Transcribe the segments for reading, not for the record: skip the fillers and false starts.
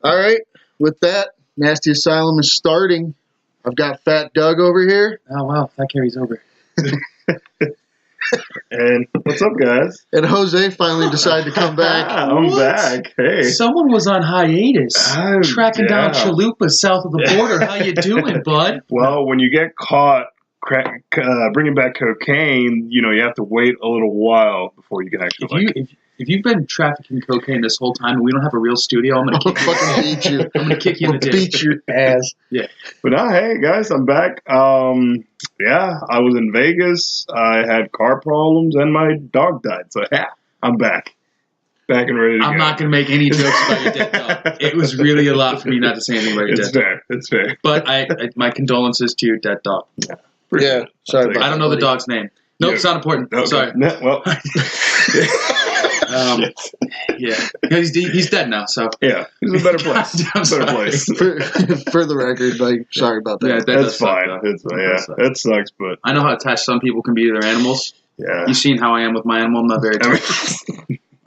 All right. With that, Nasty Asylum is starting. I've got Fat Doug over here. Oh, wow. That carries over. And what's up, guys? And Jose finally decided to come back. I'm back. Hey. Someone was on hiatus, tracking down chalupas south of the border. How you doing, bud? Well, when you get caught bringing back cocaine, you have to wait a little while before you can actually. If you've been trafficking cocaine this whole time and we don't have a real studio, I'm gonna fucking beat you. I'm gonna kick you in the dick. Beat your ass. Yeah. But hey guys, I'm back. Yeah, I was in Vegas. I had car problems and my dog died. So yeah, I'm back. Back and ready to go. I'm not gonna make any jokes about your dead dog. It was really a lot for me not to say anything about your dead dog. It's fair. But I my condolences to your dead dog. Yeah. Sorry about I don't know the dog's name. Nope, it's not important. Okay. Sorry. No, well. Yeah, he's dead now. So yeah, he's in a better place. Better place. For the record, sorry about that. Yeah, that's fine. It sucks, but I know how attached some people can be to their animals. Yeah, you've seen how I am with my animal. I'm not very attached.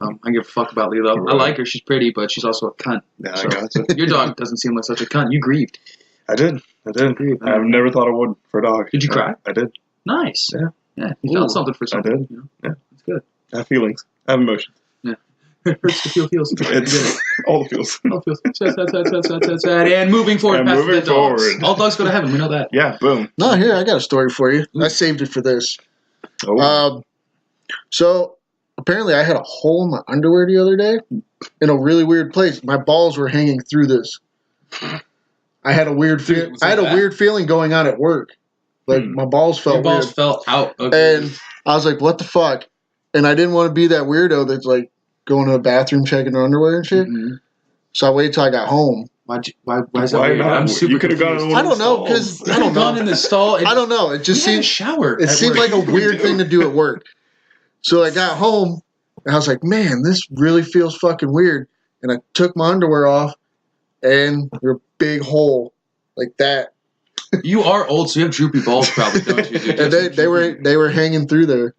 I give a fuck about Lilo. Right. I like her. She's pretty, but she's also a cunt. Yeah, so, I gotcha. Your dog doesn't seem like such a cunt. You grieved. I did. I've never thought I would for a dog. Did you cry? I did. Nice. Yeah. You felt something for something. I did. Yeah, that's good. I have feelings. I have emotions. Yeah. It hurts to feel feels. It's all the feels. All the feels. And moving forward. And moving forward. All dogs go to heaven. We know that. Yeah. Boom. No, here I got a story for you. I saved it for this. Oh. So apparently I had a hole in my underwear the other day in a really weird place. My balls were hanging through this. I had a weird weird feeling going on at work. Like my balls felt Your balls weird. fell out. Okay. And I was like, what the fuck? And I didn't want to be that weirdo that's like going to the bathroom checking their underwear and shit. Mm-hmm. So I waited till I got home. Why is that weird? Not? I'm super You could have gone. I don't know because I don't know. Gone in the stall. I don't know. It just seemed shower. It seemed like a weird thing to do at work. So I got home and I was like, man, this really feels fucking weird. And I took my underwear off and there's a big hole like that. You are old, so you have droopy balls, probably, don't you? Dude? And they were hanging through there.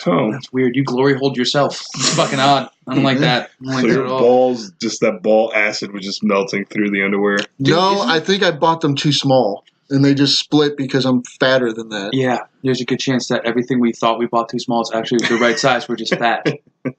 Oh, that's weird. You glory hold yourself. It's fucking odd. I don't like that. I don't like so that your at all. balls, just that ball acid was just melting through the underwear. Dude, I think I bought them too small, and they just split because I'm fatter than that. Yeah, there's a good chance that everything we thought we bought too small is actually the right size. We're just fat.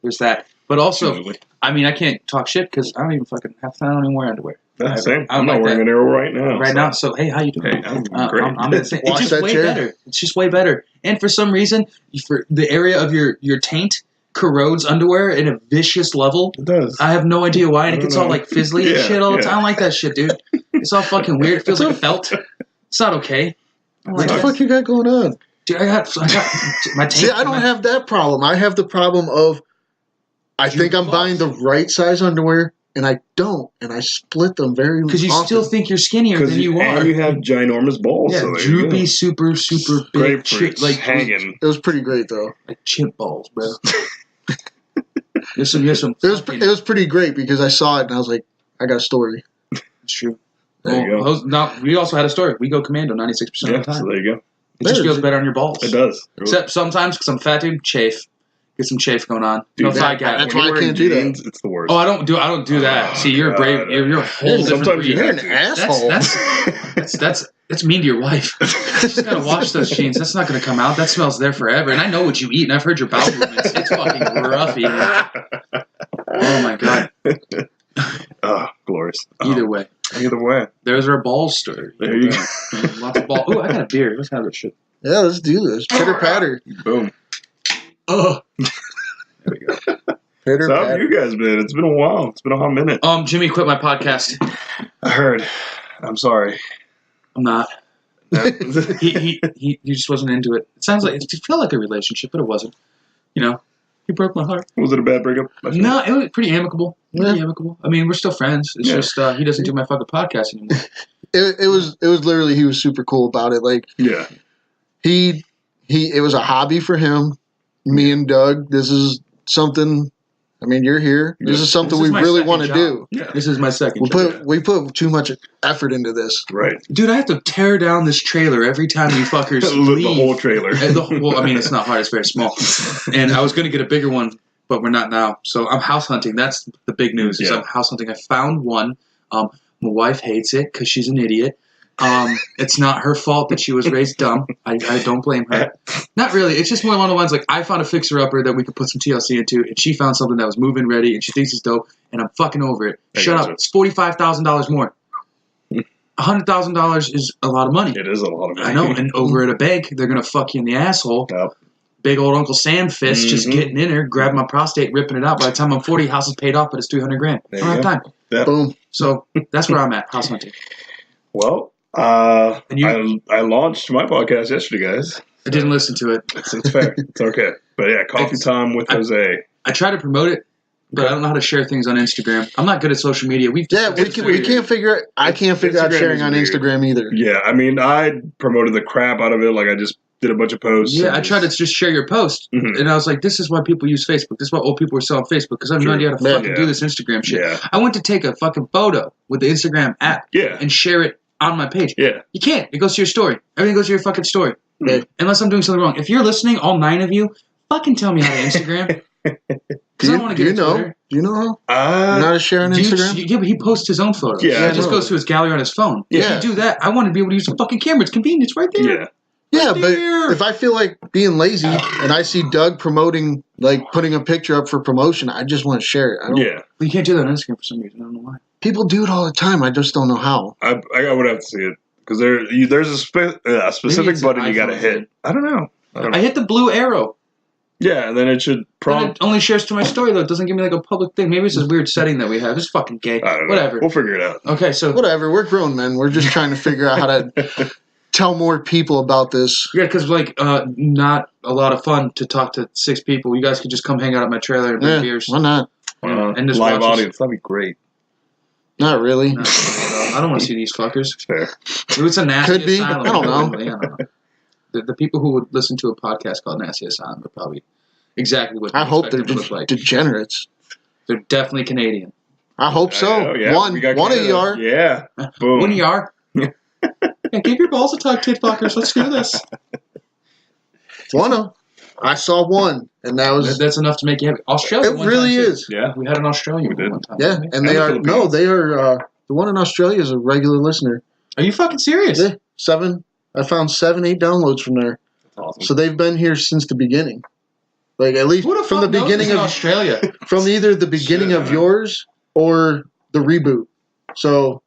There's that. But also, I mean, I can't talk shit because I don't even fucking have to. I don't even wear underwear. That's same. I'm not wearing an arrow right now. Now, so hey, how you doing? Hey, I'm great. I'm insane. It's just way better. It's just way better. And for some reason, for the area of your taint corrodes underwear at a vicious level. It does. I have no idea why, and it gets all like fizzly and shit all the time. I don't like that shit, dude. It's all fucking weird. It feels like felt. It's not okay. What the fuck you got going on? Dude, I got my taint. See, I don't have that problem. I have the problem of I think I'm buying the right size underwear. And I don't, and I split them very often. Because you still think you're skinnier than you are. And you have ginormous balls. Yeah, so droopy, super big, like hanging. It was pretty great though. Like chimp balls, bro. There's some. It was pretty great because I saw it and I was like, I got a story. It's true. There you go. Now, we also had a story. We go commando 96% of the time. So there you go. It just feels better on your balls. It does. Except sometimes because I'm fat, dude. Chafe. Get some chafe going on. Dude, thigh gap. That's why I can't do that. It's the worst. Oh, I don't do that. See, you're brave. You're a whole different Sometimes breed. you're an asshole. That's mean to your wife. You just gotta wash those jeans. That's not gonna come out. That smells there forever. And I know what you eat, and I've heard your bowel movements. It's fucking rough eating. Oh my god. Oh, glorious. Either way. There's our balls story. There you go. Lots of balls. Ooh, I got a beer. Let's have that shit. Yeah, let's do this. Pitter patter. Boom. Oh. There we go. Pitter So how have you guys been? It's been a while. It's been a hot minute. Jimmy quit my podcast. I heard. I'm sorry. I'm not. he just wasn't into it. It sounds like it felt like a relationship, but it wasn't. You know, he broke my heart. Was it a bad breakup? No, it was pretty amicable. Pretty amicable. I mean, we're still friends. It's just he doesn't do my fucking podcast anymore. It was literally, he was super cool about it. Like, yeah, it was a hobby for him. Me and Doug, this is something. I mean, you're here. This is something we really want to do. Yeah. This is my second. We put too much effort into this. Right, dude. I have to tear down this trailer every time you fuckers leave. The whole trailer. Well, I mean, it's not hard. It's very small. And I was going to get a bigger one but we're not now. So I'm house hunting. That's the big news. Is Yeah. I'm house hunting. I found one. My wife hates it because she's an idiot. It's not her fault that she was raised dumb. I don't blame her. Not really. It's just one of the ones like I found a fixer-upper that we could put some TLC into, and she found something that was moving ready, and she thinks it's dope, and I'm fucking over it. Shut up. It's $45,000 more. $100,000 is a lot of money. It is a lot of money. I know. And over at a bank, they're going to fuck you in the asshole. Yep. Big old Uncle Sam fist just getting in there, grabbing my prostate, ripping it out. By the time I'm 40, house is paid off, but it's $300,000. I don't have time. Yep. Boom. So that's where I'm at, house hunting. Well, And you, I launched my podcast yesterday, guys. I didn't listen to it. It's fair. It's okay. But yeah, Coffee Time with Jose. I try to promote it, but I don't know how to share things on Instagram. I'm not good at social media. We can't figure. I can't figure out Instagram sharing is on weird. Instagram either. Yeah, I mean, I promoted the crap out of it. Like, I just did a bunch of posts. Yeah, I tried to just share your post, and I was like, this is why people use Facebook. This is why old people are selling Facebook, because I have no idea how to fucking do this Instagram shit. Yeah. I went to take a fucking photo with the Instagram app and share it on my page. Yeah. You can't. It goes to your story. Everything goes to your fucking story. Yeah. Unless I'm doing something wrong. If you're listening, all 9 of you, fucking tell me how to Instagram. Because I don't want to get Twitter. Do you know how? Not to share on Instagram? Yeah, but he posts his own photos. Yeah, He just goes to his gallery on his phone. Yeah. If you do that, I want to be able to use the fucking camera. It's convenient. It's right there. Yeah. Yeah, Right there. but if I feel like being lazy and I see Doug promoting, like putting a picture up for promotion, I just want to share it. I don't, Yeah. You can't do that on Instagram for some reason. I don't know why. People do it all the time. I just don't know how. I would have to see it. Because there's a specific it's an button you got to iPhone hit. thing. I don't know. I hit the blue arrow. Yeah, and then it should Then prompt. it only shares to my story, though. It doesn't give me like a public thing. Maybe it's this weird setting that we have. It's fucking gay. I don't know. Whatever. We'll figure it out. Okay, so... Whatever. We're grown men. We're just trying to figure out how to tell more people about this. Yeah, because not a lot of fun to talk to 6 people. You guys could just come hang out at my trailer and drink beers. Why not? And just Live watch us. audience. That'd be great. Not really. No, I don't want to see these fuckers. Fair. It's a nasty Could be. asylum. I don't know. I don't know. The people who would listen to a podcast called Nasty Asylum are probably exactly what I we hope expect they're them to look like. degenerates. They're definitely Canadian. I hope so. Yeah, One of you are. Yeah. Boom. One of you are. Yeah, give your balls a tug, tit fuckers. Let's do this. One of. I saw one, and that was. That's enough to make you happy. Australia. It really is. Yeah. We had an Australian We did. one time. Yeah, and they the are. Philippines. No, they are. The one in Australia is a regular listener. Are you fucking serious? Yeah, 7. I found 7, 8 downloads from there. That's awesome. So they've been here since the beginning. Like at least Who the from fuck the knows beginning in of Australia? from either the beginning Shit, of man. yours or the reboot. So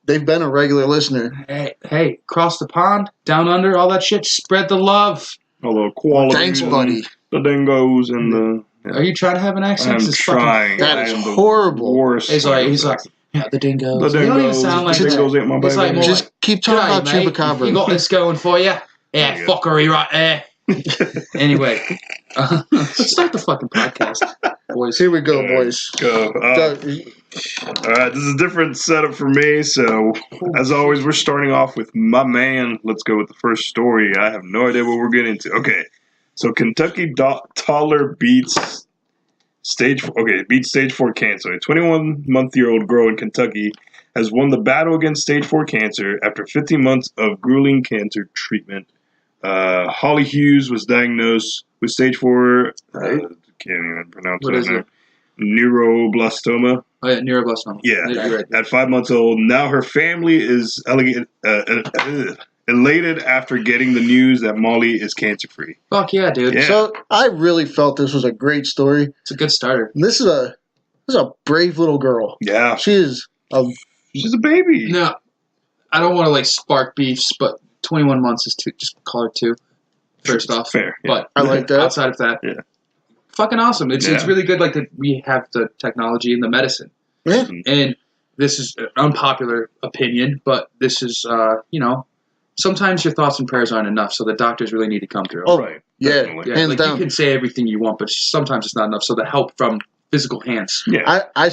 they've been a regular listener. Hey, cross the pond, down under, all that shit. Spread the love. Although quality. Thanks, buddy. The dingoes and the. Are you trying to have an accent? I'm This is fucking- trying. That I is am the horrible. worst. He's like, yeah, the dingoes. The You don't even dingoes. sound like The dingoes that. ain't my It's baby. like more Just keep talking about "G'day, mate. Chupacabra. You got this going for you? Yeah, There you go. fuckery right there. Anyway, let's start the fucking podcast, boys. Here we go, boys. Go. Doug, All right, this is a different setup for me. So, as always, we're starting off with my man. Let's go with the first story. I have no idea what we're getting into. Okay, so Kentucky toddler beats stage 4 cancer. A 21-month-old girl in Kentucky has won the battle against stage 4 cancer after 15 months of grueling cancer treatment. Holly Hughes was diagnosed with stage 4. Can't even pronounce What that is name. it? Neuroblastoma. Oh, yeah, neuroblastoma. Yeah, You're right. at 5 months old. Now her family is elated after getting the news that Molly is cancer-free. Fuck yeah, dude. Yeah. So I really felt this was a great story. It's a good starter. And this is a brave little girl. Yeah, She is she's a baby. No, I don't want to spark beefs, but 21 months is too. Just call her 2. First off, Fair. Yeah. but I like that. outside of that, Yeah. fucking awesome. It's Yeah. really good. That we have the technology and the medicine, Yeah. and this is an unpopular opinion, but this is sometimes your thoughts and prayers aren't enough, so the doctors really need to come through. Oh, Right. yeah. Definitely. Yeah, hands down. you can say everything you want, but sometimes it's not enough. So the help from physical hands. Yeah. I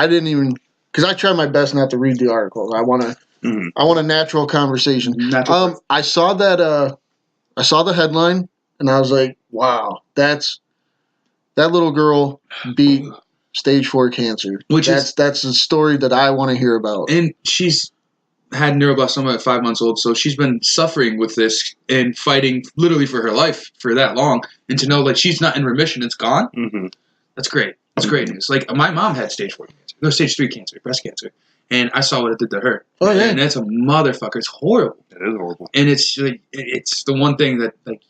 didn't even because I try my best not to read the articles. I want Mhm. a natural conversation. Natural I saw that I saw the headline and I was like, wow, that little girl beat stage 4 cancer. That's the story that I want to hear about. and she's had neuroblastoma at 5 months old, so she's been suffering with this and fighting literally for her life for that long. And to know she's not in remission, it's gone. Mhm. That's great. That's great news. Like, my mom had stage 4 cancer. No, stage 3 cancer, breast cancer. And I saw what it did to her. Oh, yeah. And it's a motherfucker. It's horrible. It is horrible. And it's like, it's the one thing that, like,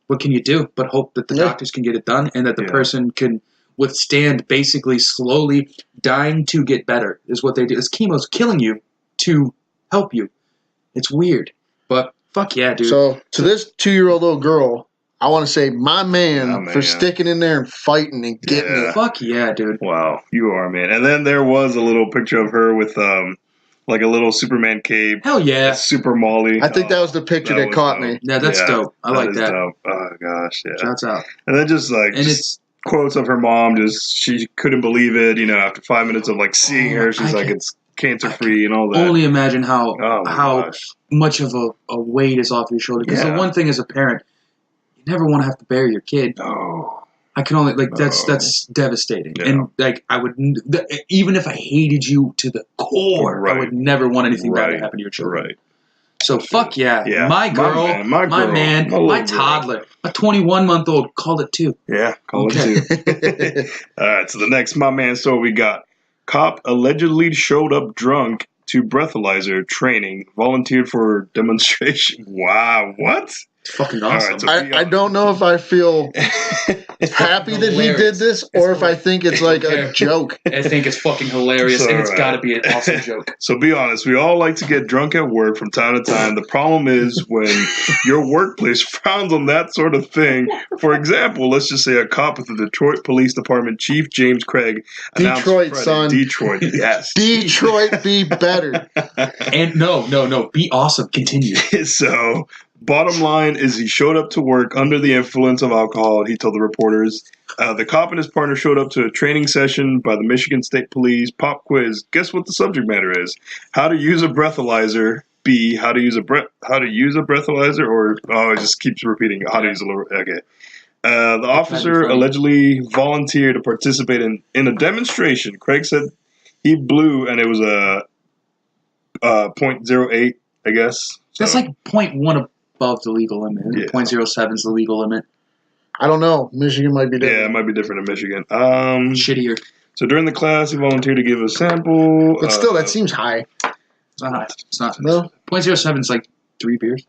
what can you do but hope that the doctors can get it done and that the person can withstand basically slowly dying to get better is what they do. This chemo's killing you to help you. It's weird. But fuck yeah, dude. So, to this 2-year-old little girl, I want to say my man for sticking in there and fighting and getting it. Fuck yeah, dude. Wow, you are, man. And then there was a little picture of her with like a little Superman cape. Hell yeah. Super Molly. I think that was the picture that caught me. Yeah, that's dope. I like that. Dope. Oh, gosh, yeah. Shouts out. And then just like quotes of her mom, she couldn't believe it, after 5 minutes of like seeing her, she's like, it's cancer-free and all that. Only imagine how much of a weight is off your shoulder. Because the one thing as a parent, you never want to have to bury your kid. No. I can only that's devastating, and like I would even if I hated you to the core, I would never want anything bad to happen to your children. Right. So fuck yeah, my girl, my man, my toddler, a 21-month-old called it too. Yeah, called it too. All right, so the next my man story we got: cop allegedly showed up drunk to breathalyzer training, volunteered for demonstration. Wow, what? Fucking awesome. Right, so I don't know if I feel happy that he did this or if I think it's like a joke. I think it's fucking hilarious, and it's got to be an awesome joke. So be honest, we all like to get drunk at work from time to time. The problem is when your workplace frowns on that sort of thing. For example, let's just say a cop with the Detroit Police Department Chief James Craig announced Detroit, Friday, son. Detroit, yes. Detroit, be better. And no, be awesome. Continue. So, bottom line is he showed up to work under the influence of alcohol, he told the reporters. The cop and his partner showed up to a training session by the Michigan State Police. Pop quiz. Guess what the subject matter is? How to use a breathalyzer. B. How to use a breathalyzer. Or it just keeps repeating. How to use a okay. The officer allegedly volunteered to participate in a demonstration. Craig said he blew, and it was a .08, I guess. So. That's like 0.1 above the legal limit. Yeah. 0.07 is the legal limit. I don't know. Michigan might be different. Yeah, it might be different in Michigan. Shittier. So during the class, he volunteered to give a sample. But still, that seems high. It's not high. It's not. No? 0.07 is like 3 beers.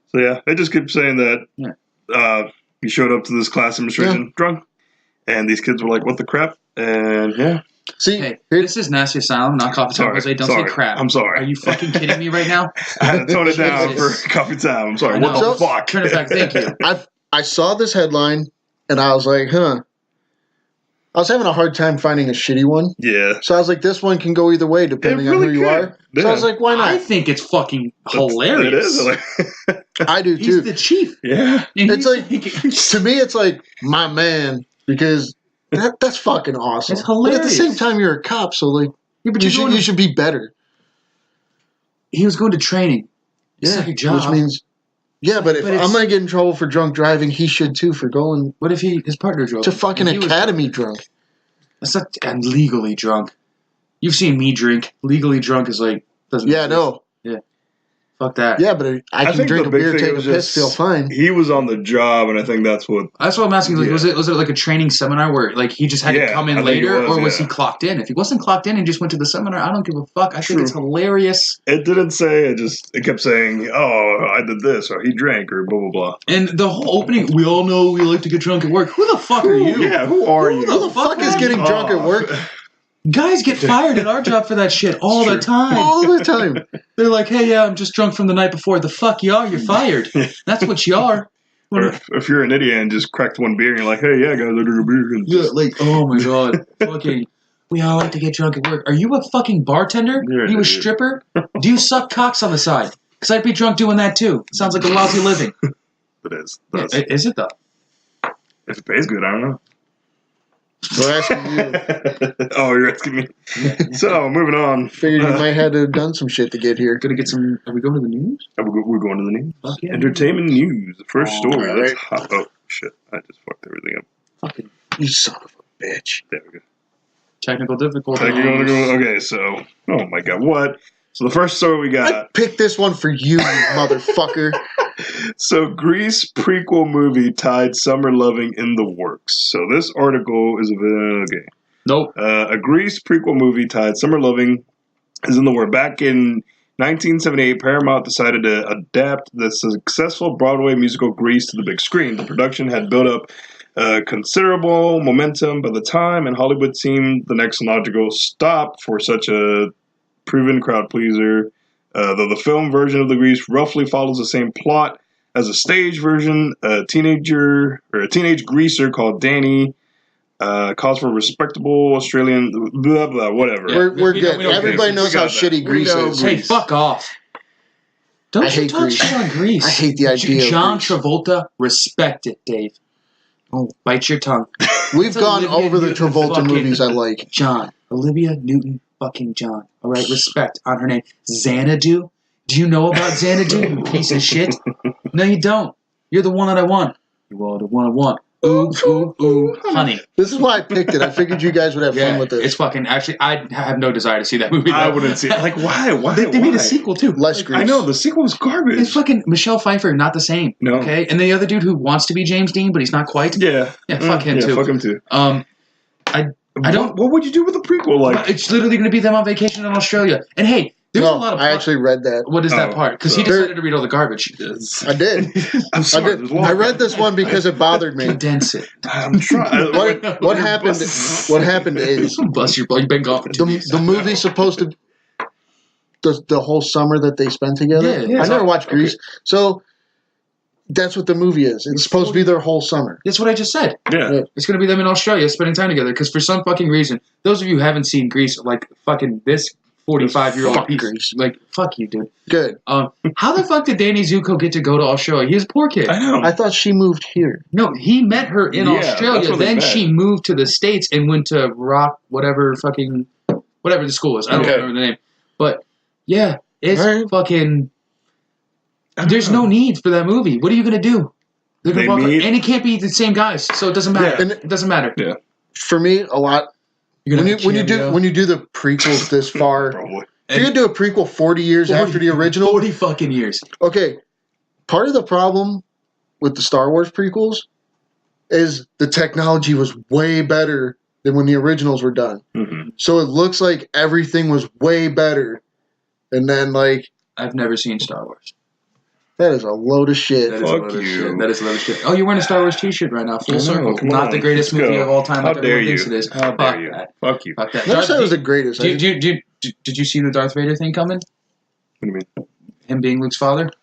So yeah, they just keep saying that he showed up to this class demonstration drunk. And these kids were like, what the crap? And yeah. See, hey, this is Nasty Asylum, not Coffee Time. Jose, don't say crap. I'm sorry. Are you fucking kidding me right now? I had to tone it down for Coffee Time. I'm sorry. What the fuck? Turn it back. Thank you. I saw this headline, and I was like, I was having a hard time finding a shitty one. Yeah. So I was like, this one can go either way, depending on who you are. Yeah. So I was like, why not? I think it's fucking hilarious. It is. I do, too. He's the chief. Yeah. It's like, to me, it's like, my man, because that's fucking awesome. It's hilarious. But at the same time, you're a cop, so like, you should be better. He was going to training. It's like a job. Which means... Yeah, but if I'm going to get in trouble for drunk driving, he should too for going... What if his partner drove? To fucking academy drunk. That's not... I'm legally drunk. You've seen me drink. Legally drunk is like... doesn't exist. No. Yeah. Fuck that. Yeah, but I can drink a beer, take a piss, feel fine. He was on the job, and I think that's what... That's what I'm asking. Like, was it like a training seminar where like he just had to come in later, or was he clocked in? If he wasn't clocked in and just went to the seminar, I don't give a fuck. I think it's hilarious. It didn't say. It kept saying, "Oh, I did this," or "He drank," or blah blah blah. And the whole opening, we all know we like to get drunk at work. Who the fuck are you? Yeah, who are you? Who the fuck is getting drunk at work? Guys get fired at our job for that shit all the time. All the time. They're like, hey, yeah, I'm just drunk from the night before. The fuck you are? You're fired. That's what you are. Or if you're an idiot and just cracked one beer and you're like, hey, yeah, guys, I drink a beer. And yeah, like, oh my god. Fucking, we all like to get drunk at work. Are you a fucking bartender? Are you a stripper? Do you suck cocks on the side? Because I'd be drunk doing that too. Sounds like a lousy living. It is. Yeah, is it though? If it pays good, I don't know. We're asking you. Oh, you're asking me. So, moving on. Figured you might have to have done some shit to get here. Gonna get some. Are we going to the news? We're going to the news. Fuck yeah. Entertainment news. The first story. Right. That's hot. Oh, shit. I just fucked everything up. Fucking. You son of a bitch. There we go. Technical difficulties. Okay, so. Oh my god. What? So, the first story we got. I picked this one for you, you motherfucker. So, Grease prequel movie tied summer loving in the works. So, this article is okay. Nope. A Grease prequel movie tied summer loving is in the works. Back in 1978, Paramount decided to adapt the successful Broadway musical Grease to the big screen. The production had built up considerable momentum by the time, and Hollywood seemed the next logical stop for such a proven crowd pleaser. Though the film version of the Grease roughly follows the same plot as a stage version, a teenage greaser called Danny calls for respectable Australian blah blah whatever. Yeah. We're good. Everybody knows how shitty Grease is. Hey, fuck off! Don't you talk shit on Grease? I hate the idea. John Travolta, respect it, Dave. Oh, bite your tongue. We've gone over the Travolta movies I like. John, Olivia Newton, fucking John. All right, respect on her name. Xanadu. Do you know about Xanadu? You piece of shit. No, you don't. You're the one that I want. You are the one I want. Ooh, ooh, ooh, honey. This is why I picked it. I figured you guys would have fun with this. It's fucking, actually, I have no desire to see that movie. I wouldn't see it. Like, why? They made a sequel, too. Less Grease. I know, the sequel was garbage. It's fucking Michelle Pfeiffer, not the same. No. Okay? And the other dude who wants to be James Dean, but he's not quite. Yeah. Yeah, fuck him, too. Fuck him, too. I don't... What would you do with a prequel? Like, it's literally going to be them on vacation in Australia. And hey, there's a lot of... I actually read that. What is that part? Because he decided to read all the garbage. I did. I'm sorry. I read this one because it bothered me. Condense it. I'm trying. What happened? What happened is Bust your... You've been gone for 2 days. The movie's supposed to... The whole summer that they spent together? Yeah. I never watched Grease. Okay. So... That's what the movie is. It's supposed to be their whole summer. That's what I just said. Yeah. It's going to be them in Australia spending time together because for some fucking reason, those of you who haven't seen Grease, like fucking this 45-year-old piece. Grease. Like, fuck you, dude. Good. How the fuck did Danny Zuko get to go to Australia? He's a poor kid. I know. I thought she moved here. No, he met her in Australia. Then she moved to the States and went to whatever the school is. I don't remember the name. But, yeah, it's fucking... There's no need for that movie. What are you going to do? They're gonna walk, and it can't be the same guys, so it doesn't matter. Yeah. It doesn't matter. Yeah. For me, a lot... When you do the prequels this far... If you're going to do a prequel 40 years after the original... 40 fucking years. Okay. Part of the problem with the Star Wars prequels is the technology was way better than when the originals were done. Mm-hmm. So it looks like everything was way better. And then, like... I've never seen Star Wars. That is a load of shit. That is a load of shit. That is a load of shit. Oh, you're wearing a Star Wars t-shirt right now. Full circle. Not the greatest movie of all time. How dare you? Thinks it is. How dare you? Fuck you. Fuck that. Never said it was the greatest. Did you see the Darth Vader thing coming? What do you mean? Him being Luke's father? Did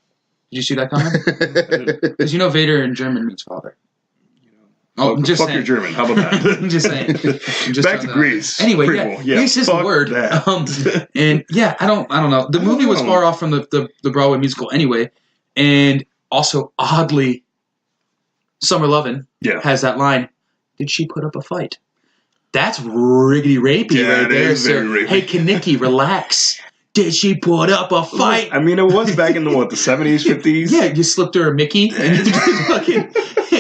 you see that coming? Because you know Vader in German means father. Oh, I'm just fuck saying. your German. How about that? I'm just saying. Back to Grease. Anyway, Grease is a word. And yeah, I don't know. The movie was far off from the Broadway musical anyway, and also oddly, Summer Lovin' has that line. Did she put up a fight? That's riggedy rapey right there. So, hey, Kaniki, relax. Did she put up a fight? I mean, it was back in the 70s, 50s? Yeah, you slipped her a Mickey and you fucking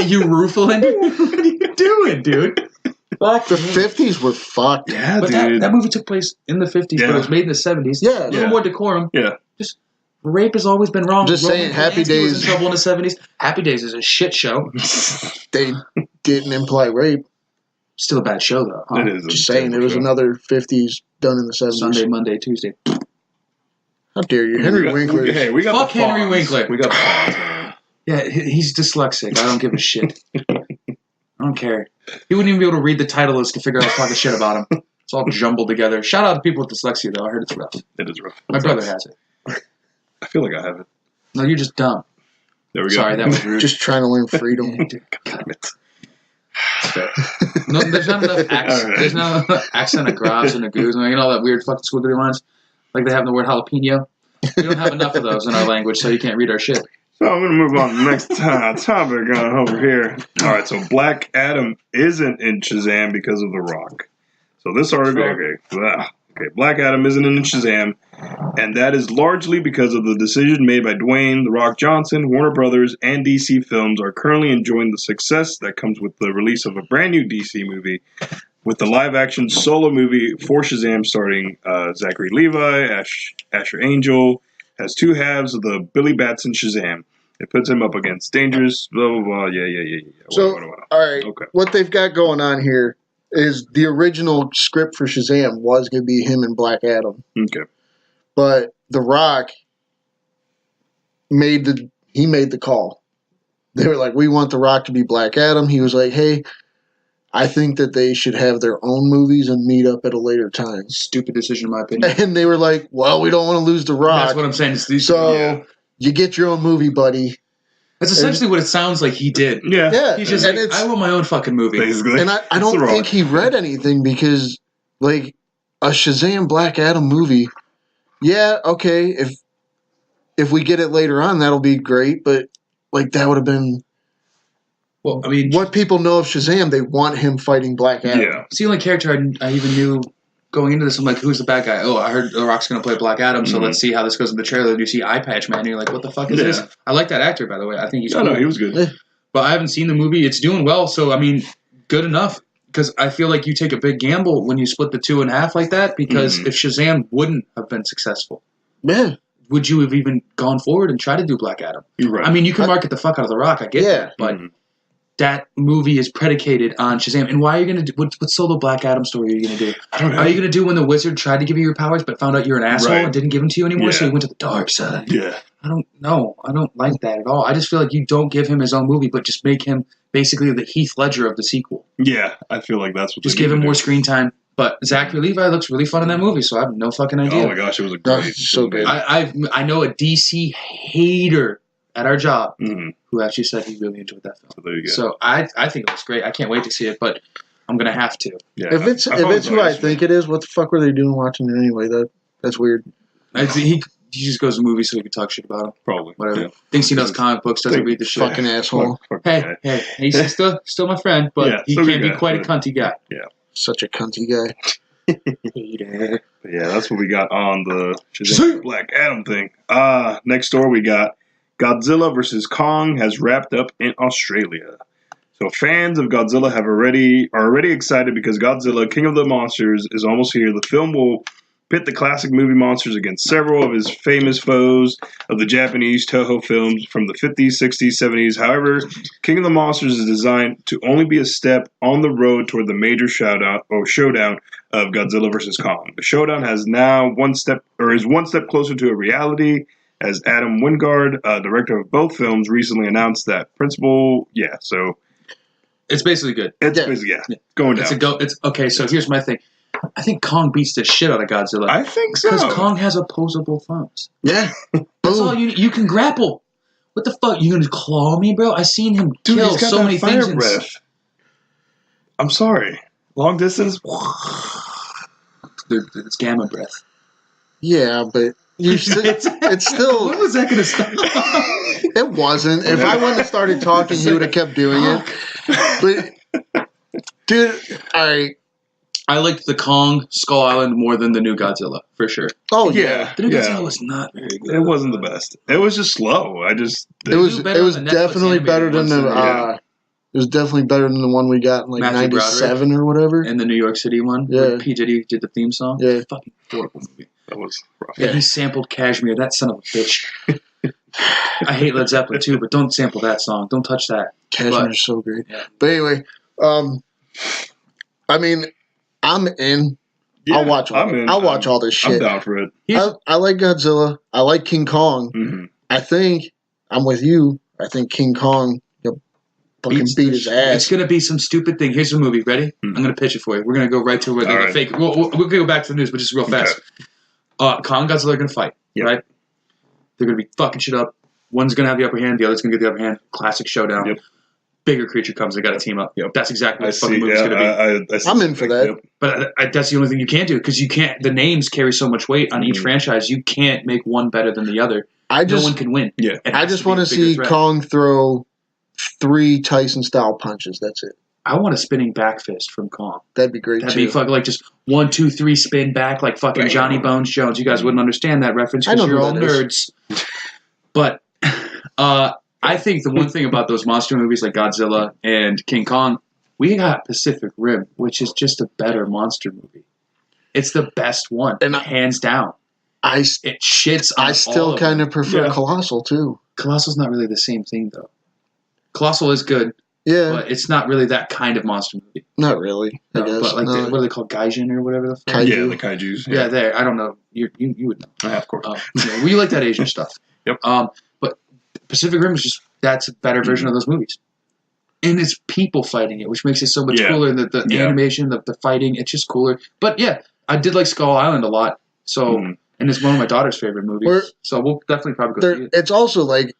you roofling. What are you doing, dude? Fuck, the 50s were fucked. Yeah, but dude. That movie took place in the 50s, but it was made in the 70s. Yeah. A little more decorum. Yeah. Just rape has always been wrong. Just saying, Happy Days was in trouble in the 70s. Happy Days is a shit show. They didn't imply rape. Still a bad show, though. Huh? It is. Just saying, there was another 50s done in the 70s. Sunday, Monday, Tuesday. How dare you, Henry Winkler? Hey, we got fuck Henry Winkler. We got the pause, man. Yeah, he's dyslexic. I don't give a shit. I don't care. He wouldn't even be able to read the title list to figure out talking shit about him. It's all jumbled together. Shout out to people with dyslexia, though. I heard it's rough. It is rough. My brother has it. I feel like I have it. No, you're just dumb. There we go. Sorry, that was rude. Just trying to learn freedom. God it. No, there's not enough accent. Right. There's not enough accent of grass and a goose and all that weird fucking squiggly lines like they have in the word jalapeno. We don't have enough of those in our language, so you can't read our shit. So I'm going to move on to the next topic over here. All right, so Black Adam isn't in Shazam because of The Rock. So this article, okay, Black Adam isn't in Shazam, and that is largely because of the decision made by Dwayne "The Rock" Johnson. Warner Brothers and DC Films are currently enjoying the success that comes with the release of a brand new DC movie, with the live-action solo movie for Shazam starring Zachary Levi, Asher Angel, has two halves of the Billy Batson Shazam. It puts him up against dangerous, blah, blah, blah. Yeah. So, all right, Okay. what they've got going on here is the original script for Shazam was going to be him and Black Adam. Okay. But The Rock made the call. They were like, we want The Rock to be Black Adam. He was like, hey, I think that they should have their own movies and meet up at a later time. Stupid decision, in my opinion. And they were like, well, we don't want to lose The Rock. That's what I'm saying. So you get your own movie, buddy. That's essentially what it sounds like he did. Yeah. He's just like, I want my own fucking movie. Basically. And I don't think he read anything because, like, a Shazam Black Adam movie, yeah, okay, if we get it later on, that'll be great, but, like, that would have been... Well, I mean... What people know of Shazam, they want him fighting Black Adam. Yeah. It's the only character I even knew going into this. I'm like, who's the bad guy? Oh, I heard The Rock's going to play Black Adam, so let's see how this goes in the trailer. And you see Eye Patch Man, and you're like, what the fuck is this? I like that actor, by the way. I think he's cool. No, he was good. But I haven't seen the movie. It's doing well, so, I mean, good enough. Because I feel like you take a big gamble when you split the two in half like that, because if Shazam wouldn't have been successful, would you have even gone forward and tried to do Black Adam? You're right. I mean, you can market the fuck out of The Rock, I get that, but that movie is predicated on Shazam. And why are you going to do... What solo Black Adam story are you going to do? I don't know. Are you going to do when the wizard tried to give you your powers but found out you're an asshole and didn't give them to you anymore, so he went to the dark side? Yeah. I don't know. I don't like that at all. I just feel like you don't give him his own movie, but just make him basically the Heath Ledger of the sequel. Yeah, I feel like that's what just give him more screen time. But Zachary Levi looks really fun in that movie, so I have no fucking idea. Oh my gosh, it was a great, so good. I know a DC hater at our job who actually said he really enjoyed that film. So there you go. So I think it looks great. I can't wait to see it, but I'm gonna have to. Yeah, if it's who I think it is, what the fuck were they doing watching it anyway? That's weird. He just goes to movies so he can talk shit about him. Probably. Whatever. Yeah. Thinks he knows comic books, doesn't read the shit. Fucking asshole. Hey, he's still my friend, but he can be quite a cunty guy. Yeah. Such a cunty guy. Hater. Yeah, that's what we got on the Shazam Black Adam thing. Next door we got Godzilla vs. Kong has wrapped up in Australia. So fans of Godzilla are already excited because Godzilla, King of the Monsters, is almost here. The film will pit the classic movie monsters against several of his famous foes of the Japanese Toho films from the 50s, 60s, 70s. However, King of the Monsters is designed to only be a step on the road toward the major showdown of Godzilla vs. Kong. The showdown is one step closer to a reality, as Adam Wingard, director of both films, recently announced that principle. Yeah, so it's basically good. It's basically going down. It's okay. So here's my thing. I think Kong beats the shit out of Godzilla. I think so. Because Kong has opposable thumbs. Yeah. That's all you can grapple. What the fuck? You gonna claw me, bro? I seen him kill so many things. Breath. I'm sorry. Long distance? It's gamma breath. Yeah, but it's still... When was that gonna stop? It wasn't. If I wouldn't have started talking, he would have kept doing it. But, dude, I liked the Kong Skull Island more than the new Godzilla, for sure. Oh, yeah. The new Godzilla was not very good. It wasn't the best. It was just slow. It was definitely better than the... It was definitely better than the one we got in like Matthew 97 or whatever. And the New York City one, where P. Diddy did the theme song. Yeah. Fucking horrible movie. That was rough. Yeah, he sampled Kashmir. That son of a bitch. I hate Led Zeppelin too, but don't sample that song. Don't touch that. Kashmir's so great. Yeah. But anyway, I mean, I'm in. Yeah, I'll watch all this shit. I'm down for it. I like Godzilla. I like King Kong. Mm-hmm. I think I'm with you. I think King Kong fucking beat his ass. It's gonna be some stupid thing. Here's the movie. Ready? I'm gonna pitch it for you. We're gonna go right to where they're fake. We'll go back to the news, but just real fast. Okay. Kong and Godzilla are gonna fight. Yep. Right? They're gonna be fucking shit up. One's gonna have the upper hand. The other's gonna get the upper hand. Classic showdown. Yep. Bigger creature comes. They got to team up. Yep. That's exactly what the fucking movie's gonna be. I'm in for that. Yep. But that's the only thing you can't do because you can't. The names carry so much weight on each franchise. You can't make one better than the other. No one can win. Yeah. I just want to see Kong throw 3 Tyson-style punches. That's it. I want a spinning back fist from Kong. That'd be great, That'd be fucking like just 1, 2, 3 spin back like fucking Johnny Bones Jones. You guys wouldn't understand that reference because you're all nerds. But I think the one thing about those monster movies like Godzilla and King Kong, we got Pacific Rim, which is just a better monster movie. It's the best one, and hands down. It shits on I still kind of prefer Colossal, too. Colossal's not really the same thing, though. Colossal is good, but it's not really that kind of monster movie. Not really, I guess. But like, what are they called? Gaijin or whatever the fuck? Kaiju. Yeah, the Kaijus. Yeah, there. I don't know. You would know. Yeah, of course. Yeah, we like that Asian stuff. Yep. But Pacific Rim is that's a better version of those movies. And it's people fighting it, which makes it so much cooler. The animation, the fighting, it's just cooler. But yeah, I did like Skull Island a lot. So, and it's one of my daughter's favorite movies. So we'll definitely probably go see it. It's also like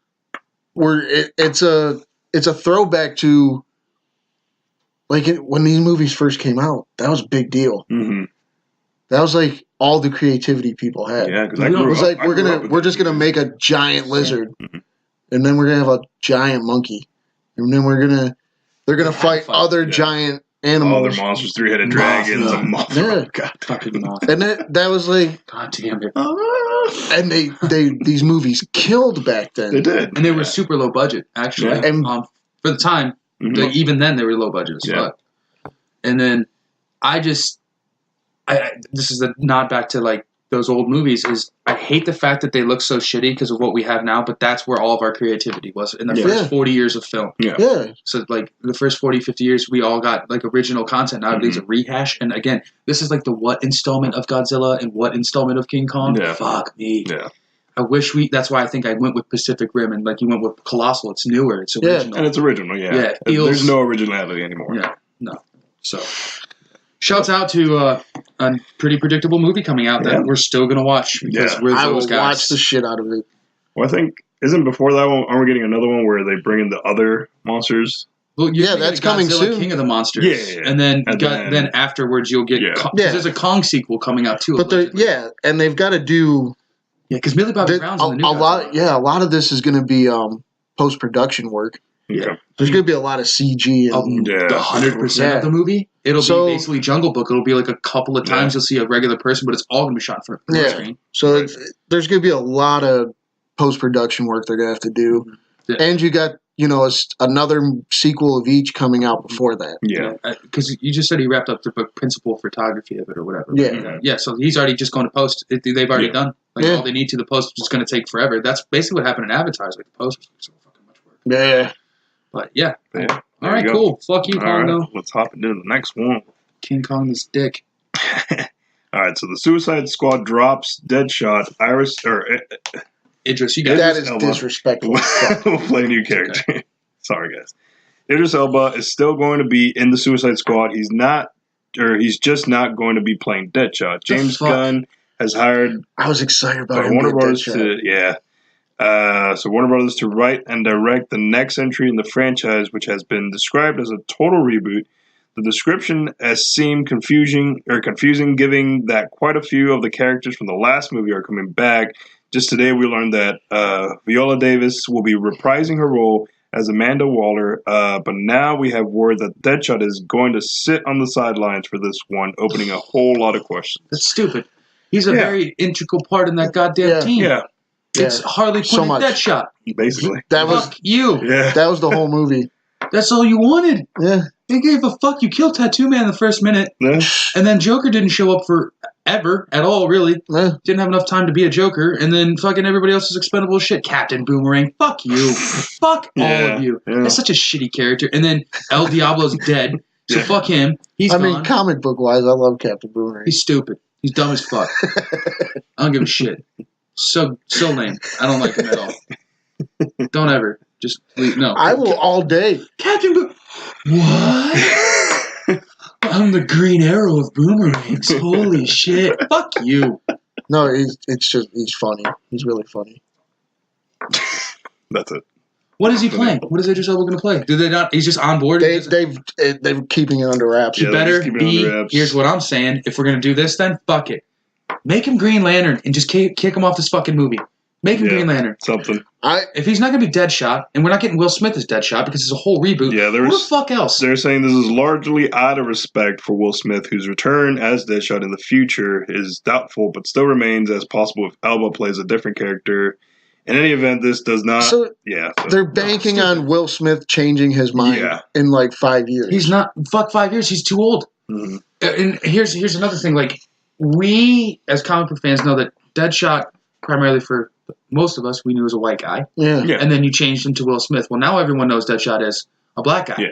it's a throwback to like when these movies first came out. That was a big deal. Mm-hmm. That was like all the creativity people had. Yeah, because it was like we're just gonna make a giant lizard, and then we're gonna have a giant monkey. And then they're gonna fight other giant animals. Other monsters, 3-headed dragons, and moth. Yeah. God, fucking moth. And that was like, God damn it. And these movies killed back then. They did, and they were super low budget actually. Yeah. And for the time, even then they were low budget as fuck. And then this is a nod back to like those old movies. Is I hate the fact that they look so shitty because of what we have now, but that's where all of our creativity was in the first 40 years of film. Yeah. So like the first 40, 50 years, we all got like original content. Nowadays a rehash. And again, this is like the what installment of Godzilla and what installment of King Kong. Yeah. Fuck me. Yeah. I wish that's why I think I went with Pacific Rim and like you went with Colossal. It's newer. It's original. And it's original, Yeah. There's no originality anymore. Yeah. No. So shouts out to a pretty predictable movie coming out that we're still going to watch because we're I will those guys. watch the shit out of it. Well, I think, isn't before that one, aren't we getting another one where they bring in the other monsters? Well, that's coming soon. King of the Monsters. Yeah. And then afterwards you'll get there's a Kong sequel coming out too. But and they've got to do because Millie Bobby Brown's in the new lot. Yeah, a lot of this is going to be post production work. Yeah. There's going to be a lot of CG and the 100% of the movie. It'll be basically Jungle Book. It'll be like a couple of times you'll see a regular person, but it's all going to be shot for the screen. So there's going to be a lot of post production work they're going to have to do, and you got another sequel of each coming out before that. Yeah, because you just said he wrapped up the principal photography of it or whatever. Yeah, yeah. So he's already just going to post. They've already done all they need to. The post is just going to take forever. That's basically what happened in Avatar. Like the post was so fucking much work. Yeah. But all right, cool. Fuck you, Kong. Right, let's hop into the next one. King Kong is dick. All right, so the Suicide Squad drops Deadshot, Idris, you got that is disrespectful. We'll play a new character. Okay. Sorry, guys. Idris Elba is still going to be in the Suicide Squad. He's just not going to be playing Deadshot. James Gunn has hired. I was excited about Warner Brothers so Warner Brothers to write and direct the next entry in the franchise, which has been described as a total reboot. The description has seemed confusing, given that quite a few of the characters from the last movie are coming back. Just today, we learned that Viola Davis will be reprising her role as Amanda Waller, but now we have word that Deadshot is going to sit on the sidelines for this one, opening a whole lot of questions. That's stupid. He's a very integral part in that goddamn team. Yeah. It's Harley Quinn and Deadshot. Basically. Fuck you. Yeah. That was the whole movie. That's all you wanted. Yeah. They gave a fuck. You killed Tattoo Man the first minute. Yeah. And then Joker didn't show up for ever at all, really. Yeah. Didn't have enough time to be a Joker. And then fucking everybody else is expendable as shit. Captain Boomerang. Fuck you. Fuck all of you. Yeah. That's such a shitty character. And then El Diablo's dead. So fuck him. He's gone. I mean, comic book wise, I love Captain Boomerang. He's stupid. He's dumb as fuck. I don't give a shit. So lame. I don't like him at all. Don't ever. Just leave. No. I will all day. Captain What? I'm the Green Arrow of boomerangs. Holy shit. Fuck you. No, he's funny. He's really funny. That's it. What is he playing? What is Idris Elba going to play? Do they not? He's just on board? They're keeping it under wraps. He better be. Here's what I'm saying. If we're going to do this, then fuck it. Make him Green Lantern and just kick him off this fucking movie. Make him Green Lantern. Something. If he's not going to be Deadshot, and we're not getting Will Smith as Deadshot because it's a whole reboot, who the fuck else? They're saying this is largely out of respect for Will Smith, whose return as Deadshot in the future is doubtful, but still remains as possible if Elba plays a different character. In any event, this does not... they're banking on Will Smith changing his mind in like 5 years. He's not... Fuck 5 years. He's too old. Mm-hmm. And here's another thing. Like, we, as comic book fans, know that Deadshot, primarily for but most of us, we knew he was a white guy. Yeah. And then you changed him to Will Smith. Well, now everyone knows Deadshot is a black guy.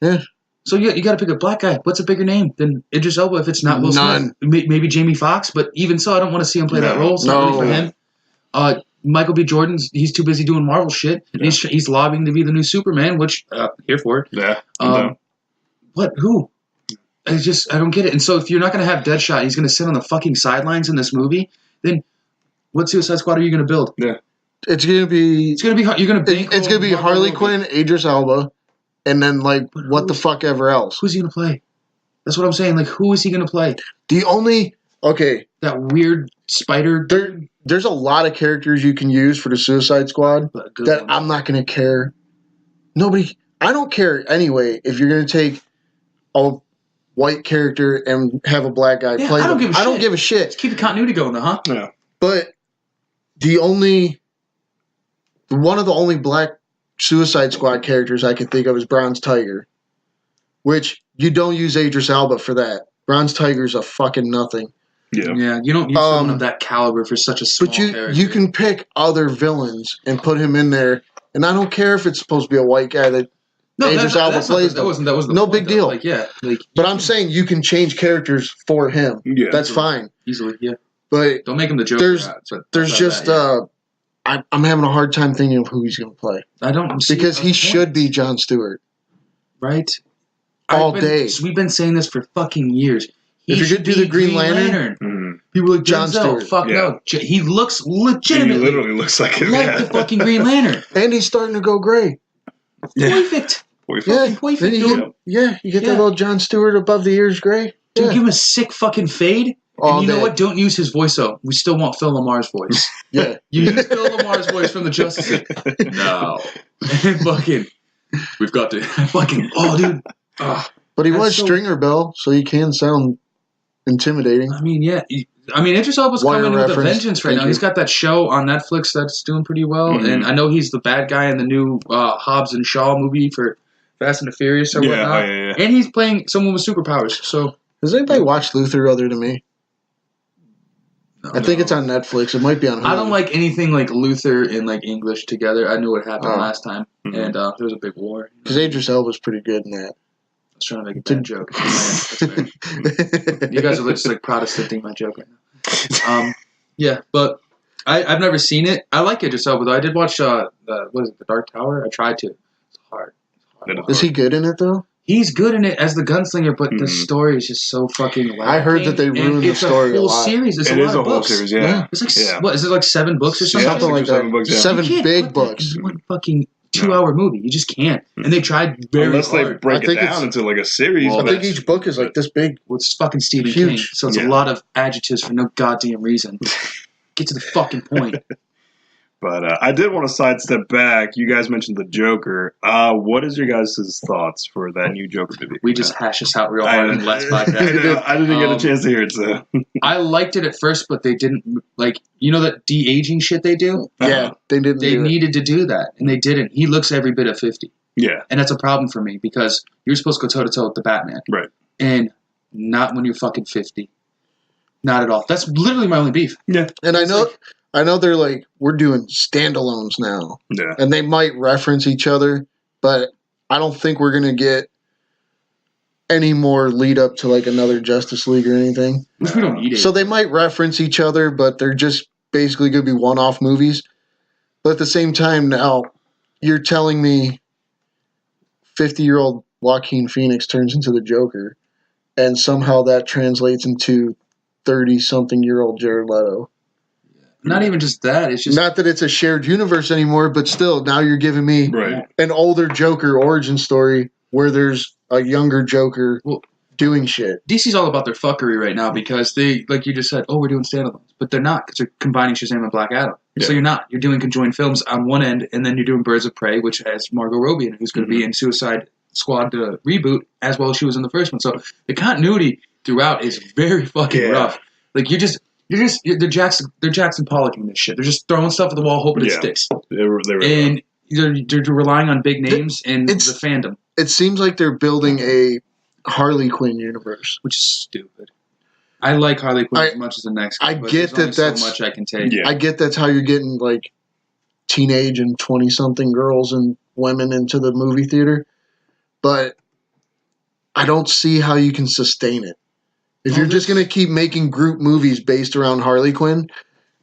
Yeah. So you got to pick a black guy. What's a bigger name than Idris Elba if it's not Will Smith? Maybe Jamie Foxx, but even so, I don't want to see him play that role. It's not really for him. Michael B. Jordan, he's too busy doing Marvel shit. And he's lobbying to be the new Superman, which here for it. Yeah. What? Who? I don't get it. And so if you're not going to have Deadshot, he's going to sit on the fucking sidelines in this movie, then what Suicide Squad are you going to build? Yeah. It's going to be... You're going to It's going to be Harley Quinn, Idris Elba, and then, like, what the fuck ever else. Who's he going to play? That's what I'm saying. Like, who is he going to play? The only... Okay. That weird spider... There's a lot of characters you can use for the Suicide Squad that I'm not going to care. I don't care anyway if you're going to take a white character and have a black guy play them. I don't give a shit. Let's keep the continuity going, though, huh? Yeah. But one of the only black Suicide Squad characters I can think of is Bronze Tiger, which you don't use Idris Elba for that. Bronze Tiger's a fucking nothing. Yeah, you don't use someone of that caliber for such a small character. You can pick other villains and put him in there, and I don't care if it's supposed to be a white guy that Idris Elba plays them. That wasn't no big deal. But I'm saying you can change characters for him. Yeah, that's fine. Easily, yeah. But don't make him the Joker. There's just I'm having a hard time thinking of who he's going to play. I don't because he should be Jon Stewart, right? All day. We've been saying this for fucking years. If you're going to do the Green Lantern, people like Jon Stewart. Fuck no. He looks legitimately. He literally looks like him. Like the fucking Green Lantern. And he's starting to go gray. Perfect. Yeah, you get that little Jon Stewart above the ears gray. Dude, give him a sick fucking fade. And you know what? Don't use his voice, though. We still want Phil Lamar's voice. Yeah. You use Phil Lamar's voice from the Justice League. No. Fucking, we've got to, fucking, dude. But he was Stringer Bell, so he can sound intimidating. I mean, yeah. Idris Elba's coming in with a vengeance right now. He's got that show on Netflix that's doing pretty well. Mm-hmm. And I know he's the bad guy in the new Hobbs and Shaw movie for Fast and the Furious or whatnot. Yeah. And he's playing someone with superpowers. So, has anybody watched Luther other than me? No, I think it's on Netflix. It might be on Hulu. I don't like anything like Luther and like English together. I knew what happened last time. Mm-hmm. And there was a big war. Because Idris Elba's pretty good in that. I was trying to make a bad joke. You guys are just like Protestanting my joke right now. Yeah, but I've never seen it. I like Idris Elba, though. I did watch, The Dark Tower? I tried to. It's hard. Is he good in it, though? He's good in it as the gunslinger, but the story is just so fucking lacking. I heard that they ruined the story a lot. It's a whole series. It's a lot of books. Series, yeah. It's like, what, is it like 7 books or something? Something like that. 7 books, yeah. 7 big books. One fucking 2-hour movie. You just can't. And they tried very Unless hard. They break it down into like a series. Well, I think each book is like this big. Well, it's fucking Stephen King, so it's a lot of adjectives for no goddamn reason. Get to the fucking point. But I did want to sidestep back. You guys mentioned the Joker. What is your guys' thoughts for that new Joker movie? We just hash this out real hard in the last podcast. I didn't get a chance to hear it, so. I liked it at first, but they didn't, like, you know that de-aging shit they do? Yeah, they didn't They needed to do that, and they didn't. He looks every bit of 50. Yeah. And that's a problem for me, because you're supposed to go toe-to-toe with the Batman. Right. And not when you're fucking 50. Not at all. That's literally my only beef. Yeah. And I know they're like, we're doing standalones now. Yeah. And they might reference each other, but I don't think we're going to get any more lead up to like another Justice League or anything. Which we don't need it. So they might reference each other, but they're just basically going to be one-off movies. But at the same time now, you're telling me 50-year-old Joaquin Phoenix turns into the Joker, and somehow that translates into 30-something-year-old Jared Leto. Not even just that. It's just not that it's a shared universe anymore, but still, now you're giving me an older Joker origin story where there's a younger Joker doing shit. DC's all about their fuckery right now because they, like you just said, we're doing standalones. But they're not because they're combining Shazam and Black Adam. Yeah. So you're not. You're doing conjoined films on one end, and then you're doing Birds of Prey, which has Margot Robbie in it, who's going to be in Suicide Squad reboot as well as she was in the first one. So the continuity throughout is very fucking rough. Like they're Jackson Pollocking this shit. They're just throwing stuff at the wall, hoping it sticks. They're relying on big names and the fandom. It seems like they're building a Harley Quinn universe, which is stupid. I like Harley Quinn as much as the next guy. I get that's that's so much I can take. Yeah. I get that's how you're getting like teenage and 20-something girls and women into the movie theater, but I don't see how you can sustain it. If you're just going to keep making group movies based around Harley Quinn,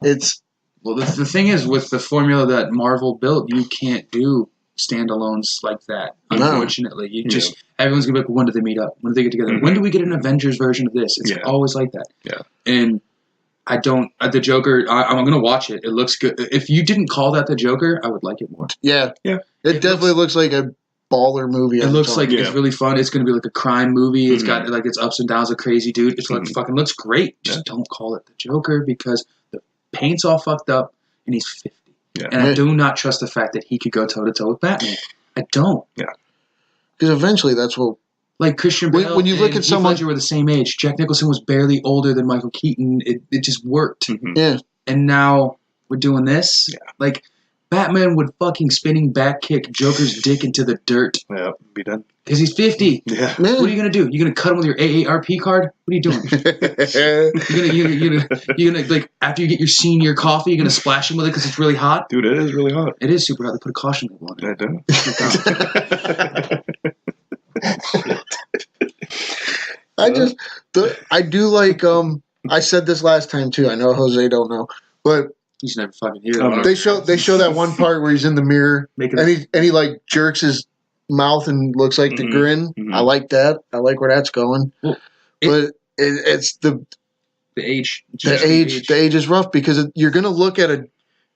it's... Well, the thing is, with the formula that Marvel built, you can't do standalones like that, unfortunately. You just... Everyone's going to be like, when do they meet up? When do they get together? Mm-hmm. When do we get an Avengers version of this? It's always like that. Yeah. And I don't... The Joker, I'm going to watch it. It looks good. If you didn't call that the Joker, I would like it more. Yeah. Yeah. It definitely looks like a baller movie. It looks like it's really fun. It's going to be like a crime movie. It's got like its ups and downs. A crazy dude. It's like fucking looks great. Just don't call it the Joker because the paint's all fucked up and he's 50. Yeah. And I do not trust the fact that he could go toe to toe with Batman. I don't. Yeah. Because eventually that's what. Like Christian Bale when you look at someone, Heath Ledger were the same age. Jack Nicholson was barely older than Michael Keaton. It just worked. Mm-hmm. Yeah. And now we're doing this. Yeah. Like. Batman would fucking spinning back kick Joker's dick into the dirt. Yeah, be done. Because he's 50. Yeah. What are you going to do? You going to cut him with your AARP card? What are you doing? you're gonna like, after you get your senior coffee, you're going to splash him with it because it's really hot? Dude, it is really hot. It is super hot. They put a caution label on it. I do like, I said this last time too. I know Jose don't know, but he's never fucking here. They show that one part where he's in the mirror and he like jerks his mouth and looks like the grin. Mm-hmm. I like that. I like where that's going. Well, but it's the age. The age is rough because you're gonna look at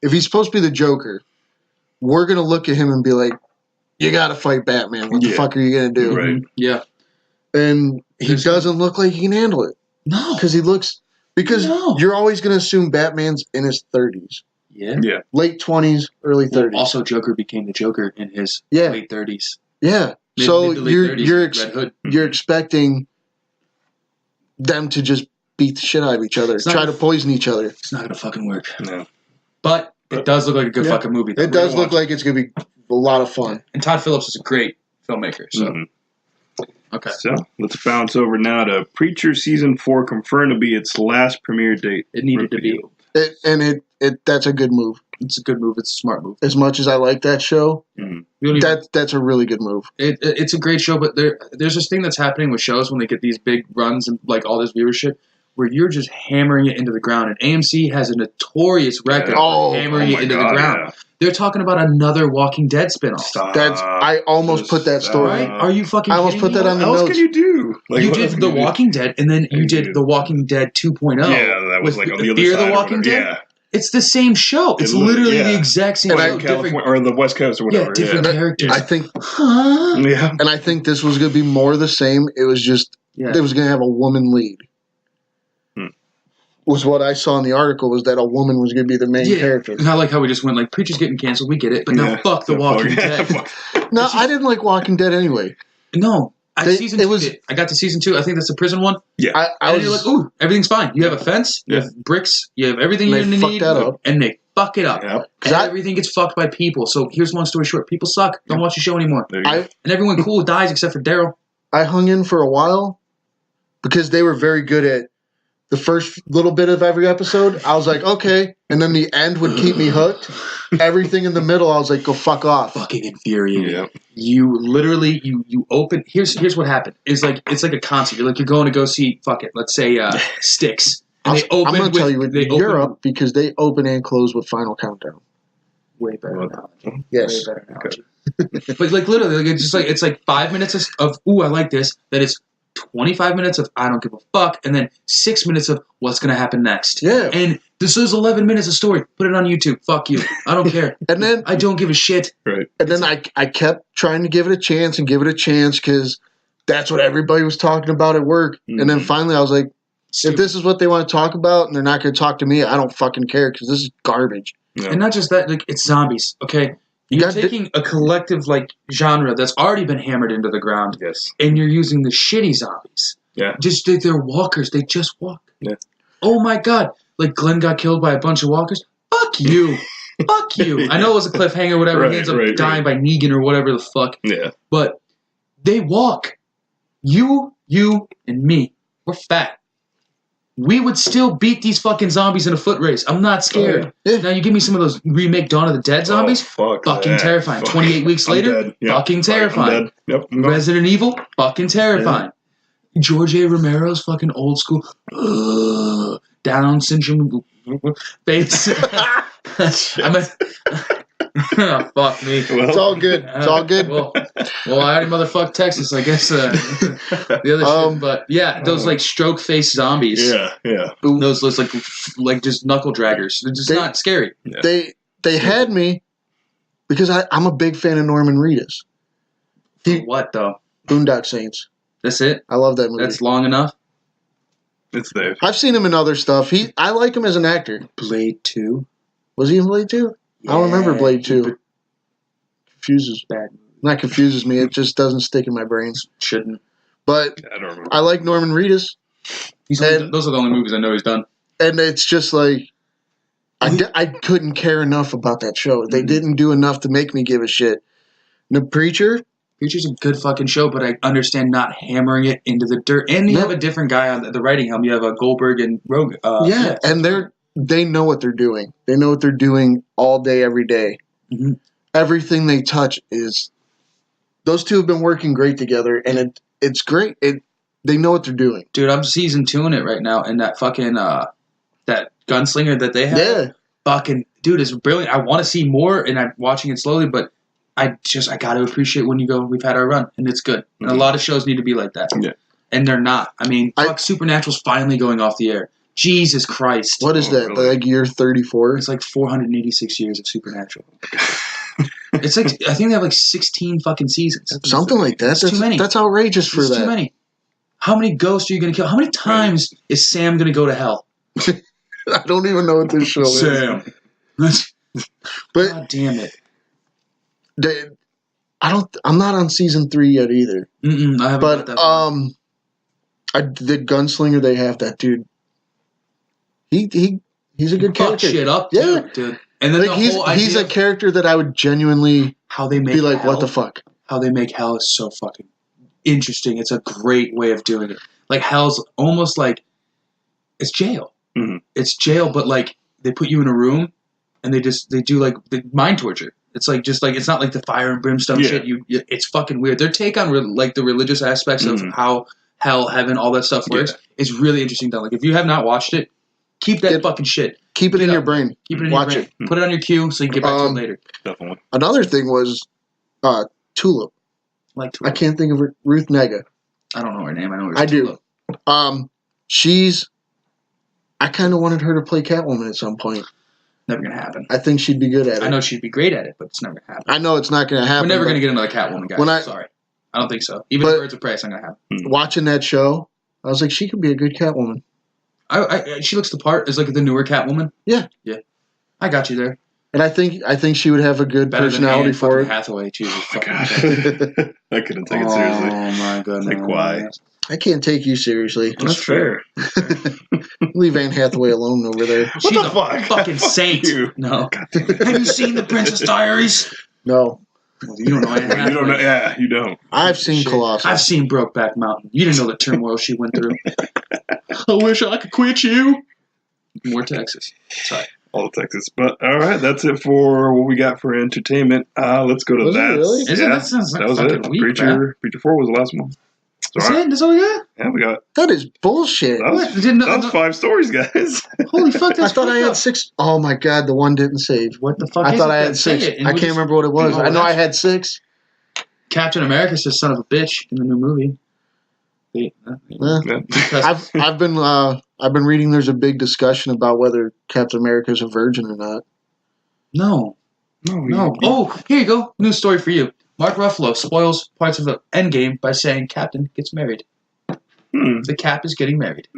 if he's supposed to be the Joker, we're gonna look at him and be like, you gotta fight Batman. What the fuck are you gonna do? Right. Yeah. And he doesn't look like he can handle it. No. Because he looks. Because you're always going to assume Batman's in his 30s. Yeah. Late 20s, early 30s. Also, Joker became the Joker in his late 30s. Yeah. So you're expecting them to just beat the shit out of each other, try to poison each other. It's not going to fucking work. No. But it does look like a good fucking movie. It does look like it's going to be a lot of fun. And Todd Phillips is a great filmmaker. So. Mm-hmm. Okay. So let's bounce over now to Preacher Season 4 confirmed to be its last premiere date. It needed to be. That's a good move. It's a good move. It's a smart move. As much as I like that show, that's a really good move. It's a great show, but there's this thing that's happening with shows when they get these big runs and like all this viewership, where you're just hammering it into the ground. And AMC has a notorious record of hammering it into the ground. Yeah. They're talking about another Walking Dead spinoff. I almost put that story. Right? Are you fucking? I almost put that on the notes. What else can you do? Like, you did The Walking Dead, and then you did The Walking Dead 2.0. Yeah, that was like on the other Fear side. The Walking Dead. Yeah. It's the same show. It's literally the exact same show. California, or the West Coast or whatever. Yeah, different characters. I think. Yeah. And I think this was going to be more the same. It was just it was going to have a woman lead. Was what I saw in the article was that a woman was going to be the main character. And I like how we just went like, Preacher's getting canceled, we get it, but now fuck The Walking Dead. No, I didn't like Walking Dead anyway. No. I got to season 2. I think that's the prison one. Yeah. And you're like, ooh, everything's fine. You have a fence, you have bricks, you have everything you need. And they fuck it up. Yep. And everything gets fucked by people. So here's long story short. People suck. Don't watch the show anymore. And everyone cool dies except for Daryl. I hung in for a while because they were very good at the first little bit of every episode. I was like, okay. And then the end would keep me hooked. Everything in the middle, I was like, go fuck off. Fucking infuriating. Yeah. You literally, you open, here's what happened. It's like a concert. You're going to go see, let's say, Styx. And I'm going to tell you, in Europe, because they open and close with Final Countdown. Way better analogy. Yes. Way better analogy. But literally, it's like 5 minutes of ooh, I like this. That is 25 minutes of I don't give a fuck, and then 6 minutes of what's going to happen next. Yeah. And this is 11 minutes of story. Put it on YouTube. Fuck you. I don't care. And then I don't give a shit. Right. And then I kept trying to give it a chance because that's what everybody was talking about at work. Mm-hmm. And then finally I was like, if this is what they want to talk about and they're not going to talk to me, I don't fucking care because this is garbage. Yeah. And not just that, like it's zombies, okay? You're taking a collective genre that's already been hammered into the ground, and you're using the shitty zombies. Yeah, just they're walkers. They just walk. Yeah. Oh my god! Like Glenn got killed by a bunch of walkers. Fuck you. Fuck you. I know it was a cliffhanger, whatever. He ends up dying by Negan or whatever the fuck. Yeah. But they walk. You, and me. We're fat. we would still beat these fucking zombies in a foot race. I'm not scared. Yeah. Now you give me some of those remake Dawn of the Dead zombies, fucking terrifying. 28 weeks later, fucking terrifying. Yep. Resident Evil, fucking terrifying. George A. Romero's fucking old school Down syndrome face. Fuck me. Well, it's all good. It's all good. Well, I already motherfucked Texas, I guess. The other shit, but yeah, those like stroke face zombies. Yeah. Those looks like just knuckle draggers. They're just not scary. Yeah. They had me because I'm a big fan of Norman Reedus. What though? Boondock Saints. That's it. I love that movie. That's long enough. It's there. I've seen him in other stuff. I like him as an actor. Blade 2. Was he in Blade 2? Yeah. I don't remember Blade 2. Not confuses me. It just doesn't stick in my brain. Shouldn't. But I don't remember. I like Norman Reedus. Those are the only movies I know he's done. And it's just like I couldn't care enough about that show. They didn't do enough to make me give a shit. The Preacher's a good fucking show, but I understand not hammering it into the dirt. And you have a different guy on the writing helm. You have Goldberg and Rogue. And they know what they're doing. They know what they're doing all day, every day. Mm-hmm. Everything they touch is. Those two have been working great together, and it's great. They know what they're doing. Dude, I'm season 2 in it right now, and that fucking that gunslinger that they have, fucking dude, is brilliant. I want to see more, and I'm watching it slowly, but I got to appreciate when you go, we've had our run, and it's good. And a lot of shows need to be like that. Yeah. And they're not. I mean, Supernatural's finally going off the air. Jesus Christ. What is that? Really? Like year 34? It's like 486 years of Supernatural. It's like, I think they have like 16 fucking seasons. Something like that. That's too many. That's outrageous for that. Too many. How many ghosts are you going to kill? How many times is Sam going to go to hell? I don't even know what this show is. Sam. But God damn it. I'm not on season 3 yet either. I haven't. But the gunslinger they have, that dude, he's a good character. Shit up, dude. And then like he's a character that I would genuinely be like, what the fuck? How they make hell is so fucking interesting. It's a great way of doing it. Like hell's almost like it's jail. Mm-hmm. It's jail, but like they put you in a room and they do like the mind torture. It's like it's not like the fire and brimstone shit. It's fucking weird. Their take on the religious aspects of how hell, heaven, all that stuff works is really interesting. Done. Like if you have not watched it, keep that fucking shit. Keep it in your brain. Keep it in your brain. Put it on your queue so you can get back to it later. Definitely. Another thing was Tulip. Like Tulip. I can't think of her. Ruth Negga. I don't know her name. I know her. I do. I kind of wanted her to play Catwoman at some point. Never gonna happen. I think she'd be good at it. I know she'd be great at it, but it's never gonna happen. I know it's not gonna happen. We're never gonna get another Catwoman guy. Sorry, I don't think so. Even Birds of Prey, it's not gonna happen. Watching that show, I was like, she could be a good Catwoman. She looks the part as like the newer Catwoman. Yeah. I got you there. And I think she would have a good personality for it. Hathaway, Jesus. Oh my God. I couldn't take it seriously. Oh my goodness. Like why? I can't take you seriously. That's fair. Leave Anne Hathaway alone over there. She's a fucking saint. No. Have you seen The Princess Diaries? No. Well, you don't know Anne Hathaway. You don't know. Yeah, you don't. I've seen Colossus. I've seen Brokeback Mountain. You didn't know the turmoil she went through. I wish I could quit you. More Texas. Sorry. All of Texas. But all right, that's it for what we got for entertainment. Let's go to that. Really? That sounds like that was fucking it. weak, Preacher 4 was the last one. That's it? That's all we got? Yeah, we got. That is bullshit. That was 5 stories, guys. Holy fuck! I thought I had 6. Oh my God, the one didn't save. What the fuck? I thought I had 6. I can't remember what it was. I know I had 6. Captain America says "son of a bitch" in the new movie. I've been reading. There's a big discussion about whether Captain America is a virgin or not. No. Oh, here you go. New story for you. Mark Ruffalo spoils parts of the Endgame by saying Captain gets married. The Cap is getting married.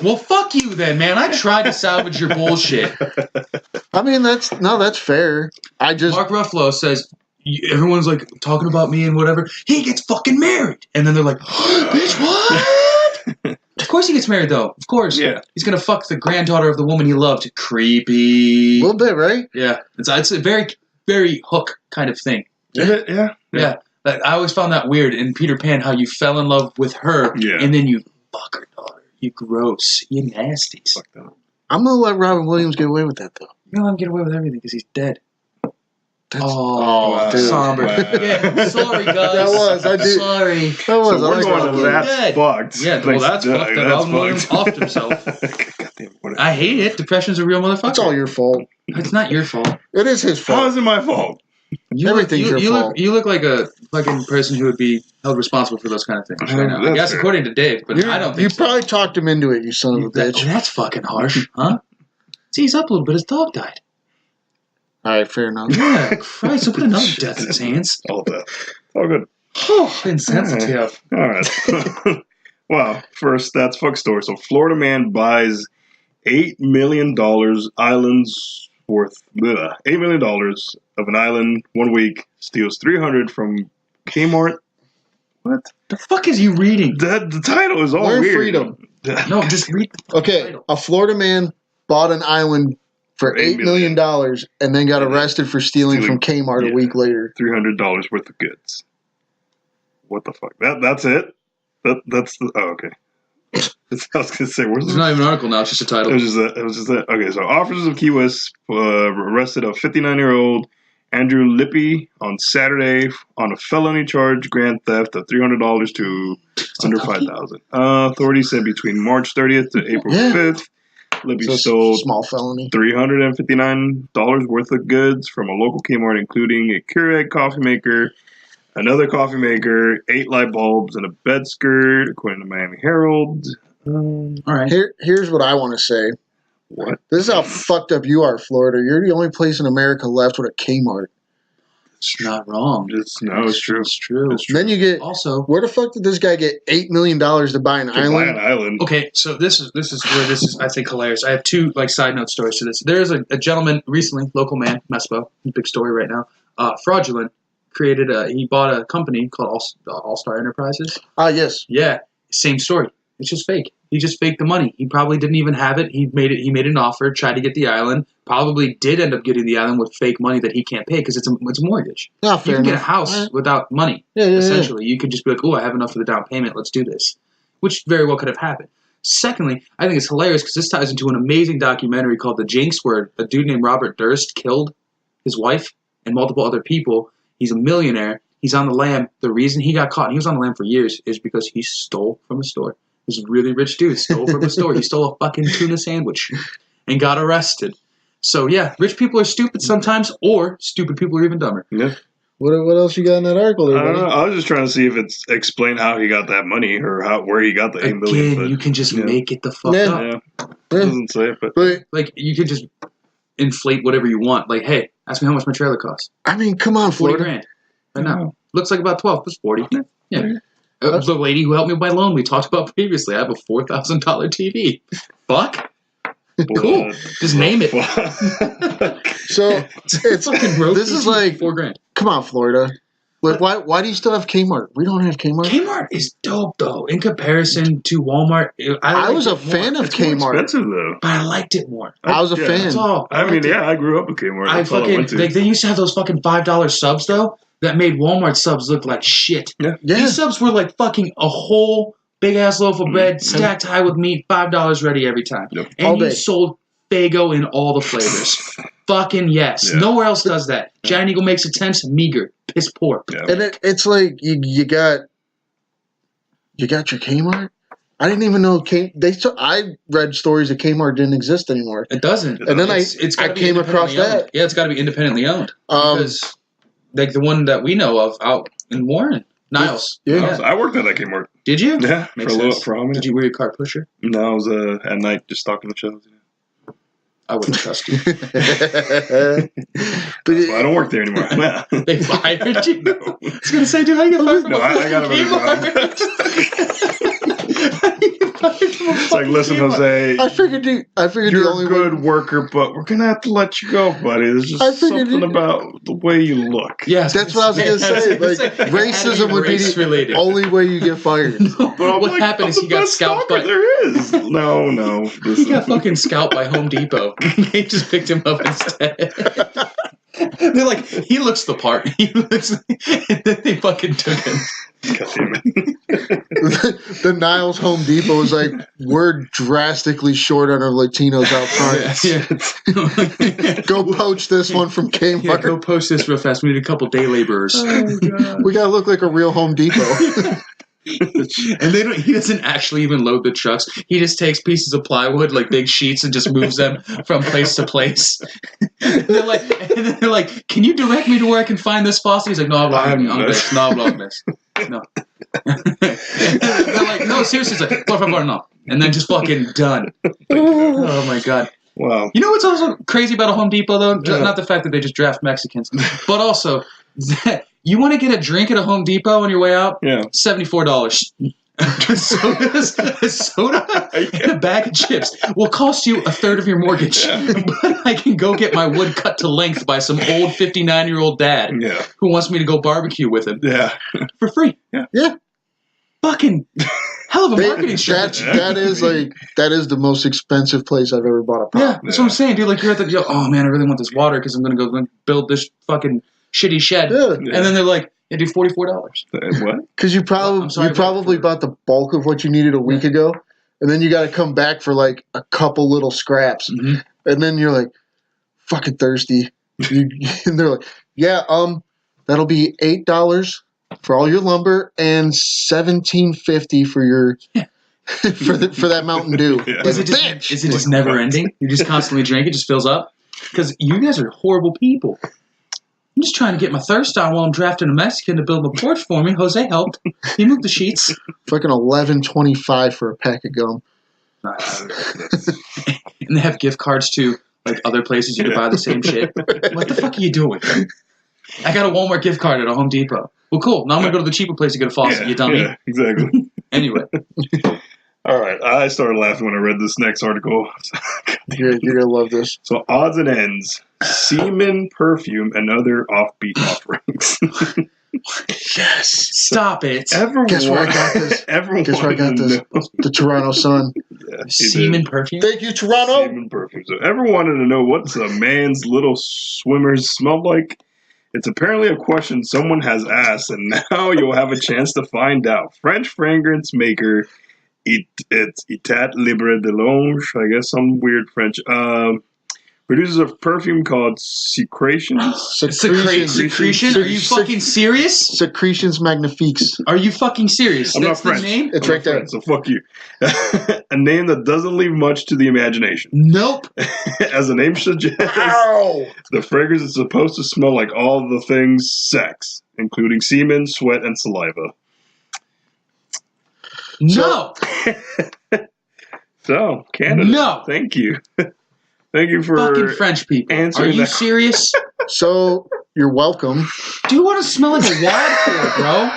Well, fuck you then, man. I tried to salvage your bullshit. I mean, that's fair. Mark Ruffalo says, everyone's like talking about me and whatever. He gets fucking married. And then they're like, bitch, what? Of course he gets married, though. Of course. Yeah. He's going to fuck the granddaughter of the woman he loved. Creepy. A little bit, right? Yeah. It's a very, very Hook kind of thing. Yeah. I always found that weird in Peter Pan, how you fell in love with her and then you fuck her daughter. You gross. You nasties. Fuck that. I'm gonna let Robin Williams get away with that though. You're gonna let him get away with everything because he's dead. Wow, somber. wow. Yeah, sorry, guys. That was. I did. Sorry. That was. So I we're like going Robin to Williams. That's Fucked. Yeah, well, that's fucked. That Robin Williams offed himself. Goddamn, what I hate it. Depression's a real motherfucker. It's all your fault. It's not your fault. It is his How fault. is it my fault? Everything's your fault. You look like a fucking person who would be held responsible for those kind of things right now. I That's guess fair. according to Dave, but I don't think You probably talked him into it, you son of a bitch. That's fucking harsh, huh? See, he's up a little bit. His dog died. All right, fair enough. Yeah, Christ, he'll put another death in his hands. All that. All good. Oh, insensitive. All right. Well, first, that's fuck story. So, Florida man buys $8 million islands worth $8 million of an island 1 week, steals 300 from Kmart. What The fuck is you reading? the title is all Learn weird. freedom. No, just read the Okay, title. a Florida man bought an island for $8 million and then got arrested for stealing from Kmart a week later. $300 worth of goods. What the fuck? That's it? That's the... Oh, okay. I was going to say, where's It's the... not even an article now, it's just a title. It was just that. Okay, so officers of Key West arrested a 59-year-old Andrew Lippy on Saturday on a felony charge, grand theft of $300 to under $5,000. Authorities said between March 30th to April 5th, Lippy So stole small felony. $359 worth of goods from a local Kmart, including a Keurig coffee maker, another coffee maker, 8 light bulbs, and a bed skirt, according to Miami Herald. All right. Here's what I want to say. What? This is how fucked up you are, Florida. You're the only place in America left with a Kmart. It's not wrong. It's true. It's true. It's true. Then you get... Also, Where the fuck did this guy get $8 million to buy an To buy island? an island. okay, so this is where this is, I think, hilarious. I have two side note stories to this. There's a gentleman recently, local man, Mespo, big story right now. Fraudulent he bought a company called All Star Enterprises. Yes. Yeah, same story. It's just fake. He just faked the money. He probably didn't even have it. He made an offer, tried to get the island. Probably did end up getting the island with fake money that he can't pay because it's a mortgage. No, You fair can get a enough. house without money. Yeah. Essentially, you could just be like, "Oh, I have enough for the down payment. Let's do this," which very well could have happened. Secondly, I think it's hilarious because this ties into an amazing documentary called The Jinx, where a dude named Robert Durst killed his wife and multiple other people. He's a millionaire. He's on the lam. The reason he got caught, and he was on the lam for years, is because he stole from a store. This really rich dude stole from a store. He stole a fucking tuna sandwich and got arrested. So, yeah, rich people are stupid sometimes, or stupid people are even dumber. Yeah. What else you got in that article there, I don't buddy? know. I was just trying to see if it's explain how he got that money or where he got the $8 million. Again, you can just make it the fuck Yeah. up. Yeah. It doesn't say it, but But, Like, you can just inflate whatever you want. Like, hey, ask me how much my trailer costs. I mean, come on, 40 Florida. grand. Right now. Looks like about 12, but it's 40. Yeah. Yeah. The lady who helped me buy loan we talked about previously. I have a $4,000 TV. Fuck. Cool. Just name it. So, it's fucking broke. This is like, $4,000. come on, Florida. Like, why do you still have Kmart? We don't have Kmart. Kmart is dope though in comparison to Walmart. I was a liked it more. fan of It's more Kmart. expensive though. But I liked it more. I was a Yeah. fan. That's all. I mean, liked it. yeah, I grew up with Kmart. I That's all I fucking went to. like they used to have those fucking $5 subs though that made Walmart subs look like shit. Yeah. These subs were like fucking a whole big ass loaf of bread stacked high with meat, $5 ready every time. Yep. And All you day. sold Fago in all the flavors. Fucking yes. Yeah. Nowhere else does that. Giant Eagle makes attempts, meager, piss poor. Yeah. And it's like you got your Kmart. I didn't even know I read stories that Kmart didn't exist anymore. It doesn't. And then It's I gotta be came across independently owned. that. Yeah, it's got to be independently owned. Um, Because like the one that we know of out in Warren, Niles. Yeah. I worked at that Kmart. Did you? Yeah, Makes for a little, sense. for how many? Did you wear your cart pusher? No, I was at night just stocking the shelves. I wouldn't trust you. but Well, I don't work there anymore. They fired you. I was gonna say, dude, how you get fired from No, a I got fucking Kmart? How you get fired from a It's like, fucking listen, Kmart? Jose, I figured the you're only a good worker, but we're gonna have to let you go, buddy. There's I just figured something about the way you look. Yes, That's what I was gonna say. Like, racism would be the related. only way you get fired. But I'm What like, happened I'm is the he got best scalped stalker by. there is. No. He Listen. got fucking scalped by Home Depot. They just picked him up instead. They're like, he looks the part. And then they fucking took him. God damn it. The Niles Home Depot is like, we're drastically short on our Latinos out front. Yeah. Go poach this one from Kmart. Yeah, go poach this real fast. We need a couple day laborers. Oh, God. We gotta look like a real Home Depot. And he doesn't actually even load the trucks. He just takes pieces of plywood, like big sheets, and just moves them from place to place. And they're like, can you direct me to where I can find this faucet? He's like, no, hablo inglés. No. They're like, no, seriously. He's like, por favor, no. And then just fucking done. Oh, my God. Wow. You know what's also crazy about a Home Depot, though? Yeah. Not the fact that they just draft Mexicans, but also that you want to get a drink at a Home Depot on your way out? Yeah. $74. A soda and a bag of chips will cost you a third of your mortgage. But I can go get my wood cut to length by some old 59-year-old dad who wants me to go barbecue with him for free. Yeah. Fucking hell of a marketing strategy. That is the most expensive place I've ever bought a pop. Yeah, that's what I'm saying, dude. Like, you're at the, oh man, I really want this water because I'm going to go build this fucking shitty shed. Yeah. And then they're like, yeah, do $44. What? Because you probably bought the bulk of what you needed a week ago, and then you got to come back for like a couple little scraps, and then you're like, fucking thirsty. And they're like, yeah, that'll be $8 for all your lumber and $17.50 for your for that Mountain Dew. Yeah. Is it just never ending? You just constantly drink, it just fills up? Because you guys are horrible people. I'm just trying to get my thirst on while I'm drafting a Mexican to build a porch for me. Jose helped. He moved the sheets. Fucking $11.25 for a pack of gum. And they have gift cards to like other places you could buy the same shit. What the fuck are you doing? I got a Walmart gift card at a Home Depot. Well, cool. Now I'm going to go to the cheaper place to get a faucet, you dummy. Yeah, exactly. Anyway. All right. I started laughing when I read this next article. You're going to love this. So, odds and ends. Semen, perfume, and other offbeat offerings. Yes. Stop it. Guess where I got this? Guess where I got this? The Toronto Sun. Yeah, Semen perfume? Thank you, Toronto. Semen perfume. So, ever wanted to know what's a man's little swimmers smell like? It's apparently a question someone has asked, and now you'll have a chance to find out. French fragrance maker, it's Etat Libre de Longe, I guess some weird French, produces a perfume called Secretions. Secretion? Are you fucking serious? Secretions Magnifiques. Are you fucking serious? I'm That's not French. The name? It's right there. So fuck you. A name that doesn't leave much to the imagination. Nope. As the name suggests, Ow! the fragrance is supposed to smell like all the things sex, including semen, sweat, and saliva. No. So, Canada. No. Thank you. Thank you for Fucking French people. answering Are you that. serious? So, you're welcome. Do you want to smell like a wad for, bro?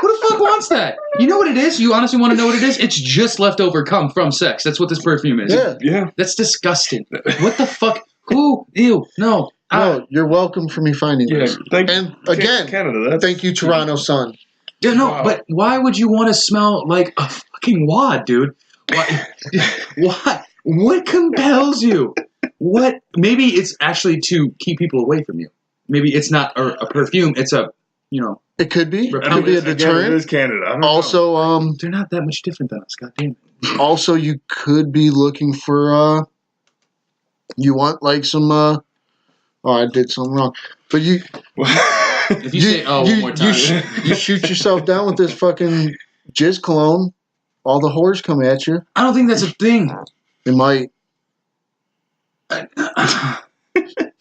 Who the fuck wants that? You know what it is? You honestly want to know what it is? It's just leftover cum from sex. That's what this perfume is. Yeah. That's disgusting. What the fuck? Who? Ew. No. No, you're welcome for me finding this. And again, Canada. thank you, Toronto Sun. Yeah, no, Wow. but why would you want to smell like a fucking wad, dude? Why? Why? What compels you? What? Maybe it's actually to keep people away from you. Maybe it's not a perfume. It's a, It could be. It Repellent. could be a Again, it deterrent. is Canada. I don't know. Also, they're not that much different than us. God damn it. also you could be looking for you want like some I did something wrong. But you If you say one more time. you shoot yourself down with this fucking jizz cologne, all the whores come at you. I don't think that's a thing. They might.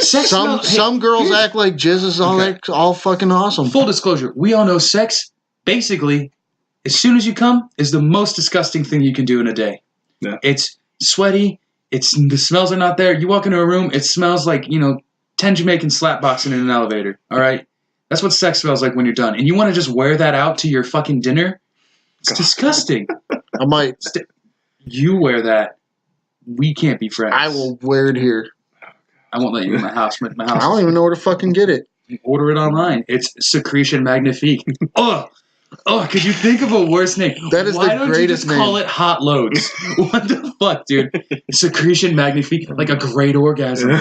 Sex smells- hey, Some girls here's- act like jizz is all fucking awesome. Full disclosure, we all know sex, basically, as soon as you come, is the most disgusting thing you can do in a day. Yeah. It's sweaty. The smells are not there. You walk into a room, it smells like, 10 Jamaicans slapboxing in an elevator. All right? That's what sex smells like when you're done. And you want to just wear that out to your fucking dinner? It's disgusting. I might. You wear that. We can't be friends. I will wear it here. I won't let you in my house. My I house. don't even know where to fucking get it. Order it online. It's Secretion Magnifique. Could you think of a worse name? That is Why the don't greatest you just call name. it Hot Loads? What the fuck, dude? Secretion Magnifique, like a great orgasm.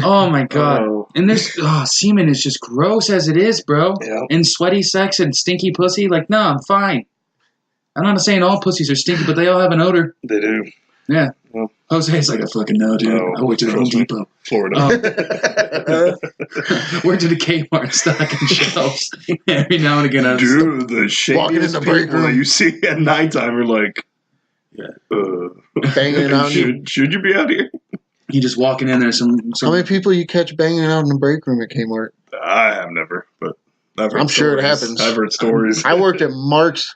Oh my god! Oh. And this semen is just gross as it is, bro. Yeah. And sweaty sex and stinky pussy. Like, no, I'm fine. I'm not saying all pussies are stinky, but they all have an odor. They do. Yeah. Well, Jose's like, I fucking know, dude. Oh, I worked at the Home trust me. Depot. Florida. Worked at a Kmart stocking shelves. Every now and again, I was Dude, the Walking in shadiest the break people room. that you see at nighttime are like, Banging it out. should you be out here? you just walking in there. Some How many people you catch banging out in the break room at Kmart? I have never, but I've heard I'm sure it stories. happens. I've heard stories. I worked at Mark's.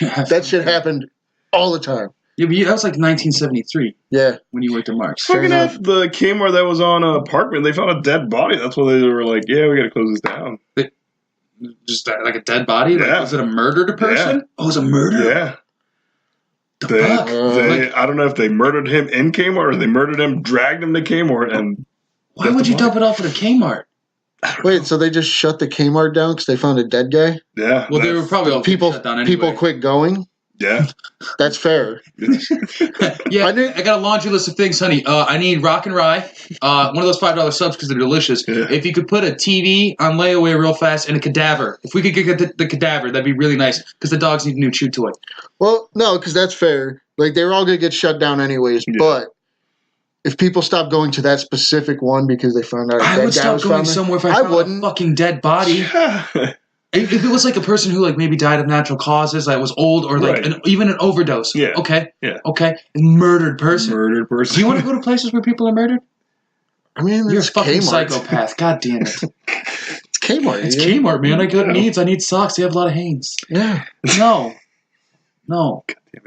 That shit happened all the time. Yeah, but that was like 1973 Yeah. when you worked at Mark's. Fucking enough. at the Kmart that was on Parkman, they found a dead body. That's why they were like, yeah, we gotta close this down. Just like a dead body? Like, Yeah. was it a murdered person? Yeah. Oh, it was a murder? Yeah. The They, fuck? I don't know if they murdered him in Kmart or they murdered him, dragged him to Kmart, and Why would you dump it off at a Kmart? Wait, so they just shut the Kmart down because they found a dead guy? yeah. Well, they were probably all People shut down anyway. people quit going? Yeah. That's fair. Yeah, I I got a laundry list of things, honey. I need rock and rye. One of those $5 subs because they're delicious. Yeah. If you could put a TV on layaway real fast and a cadaver. If we could get the cadaver, that'd be really nice because the dogs need a new chew toy. Well, no, because that's fair. Like, they were all going to get shut down anyways, Yeah. but if people stop going to that specific one because they found out a I dead would guy stop was going found there, somewhere if I I found wouldn't. a fucking dead body. Yeah. If it was like a person who like maybe died of natural causes, like was old, or like Right. even an overdose. Yeah. Okay. Yeah. Okay. Murdered person. Murdered person. Do you want to go to places where people are murdered? I mean, You're a it's fucking Kmart. psychopath. God damn it. It's Kmart. It's yeah. Kmart, man. I got Yeah. needs. I need socks. They have a lot of Hanes. Yeah. No. No.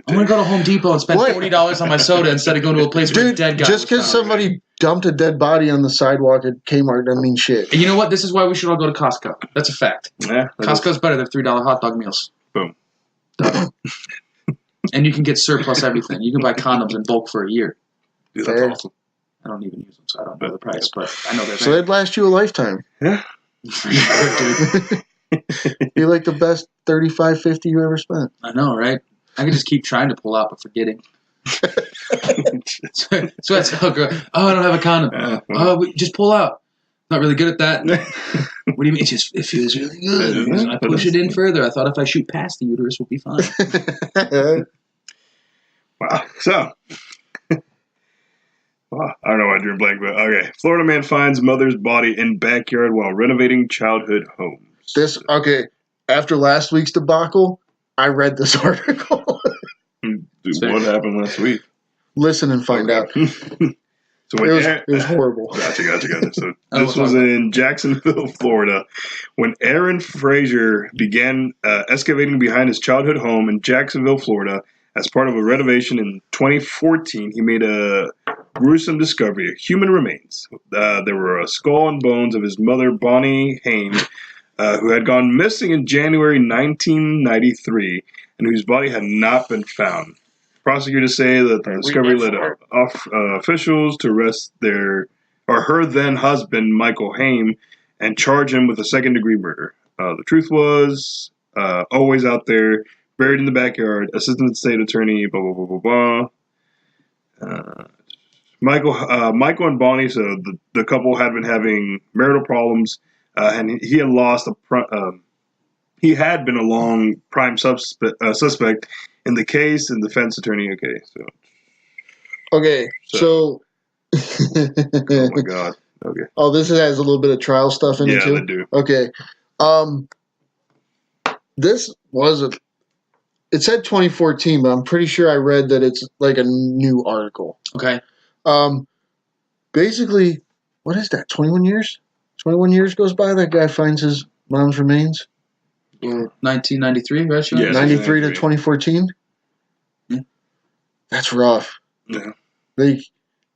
I'm going to go to Home Depot and spend What? $40 on my soda instead of going to a place where a Dude, dead guy just was because found. somebody dumped a dead body on the sidewalk at Kmart doesn't mean shit. And you know what? This is why we should all go to Costco. That's a fact. Yeah. Costco's better than $3 hot dog meals. Boom. Done. And you can get surplus everything. You can buy condoms in bulk for a year. Dude, Fair. that's awesome. I don't even use them, so I don't know the price, but I know they're So they'd last you a lifetime. Yeah. dude. Be like the best $35.50 you ever spent. I know, right? I can just keep trying to pull out, but forgetting. So that's how girl. Oh, I don't have a condom. Just pull out. Not really good at that. What do you mean? It feels really good. I push it in further. I thought if I shoot past the uterus, we'll be fine. Wow. So, wow, I don't know why I drew a blank, but okay. Florida man finds mother's body in backyard while renovating childhood home. After last week's debacle, I read this article. Dude, Same. what happened last week? Listen and find out. So when It was horrible. Gotcha. So I this will was talk about in Jacksonville, Florida, when Aaron Frazier began excavating behind his childhood home in Jacksonville, Florida. As part of a renovation in 2014, he made a gruesome discovery: human remains. There were a skull and bones of his mother, Bonnie Haim, who had gone missing in January 1993, and whose body had not been found. Prosecutors say that the discovery led off officials to arrest her then husband, Michael Haim, and charge him with a second-degree murder. The truth was always out there, buried in the backyard. Assistant State Attorney, blah blah blah blah blah. Michael and Bonnie, so the couple had been having marital problems, and he had lost he had been a long prime suspect in the case, and defense attorney. Okay, so Oh my god. Okay. oh, this has a little bit of trial stuff in it Yeah, too. they do. Okay, this was it said 2014, but I'm pretty sure I read that it's like a new article. Okay. Basically, what is that? 21 years? 21 years goes by. That guy finds his mom's remains. 1993, right? Sean? Yeah. 93 to 93. 2014. Yeah. That's rough. Yeah.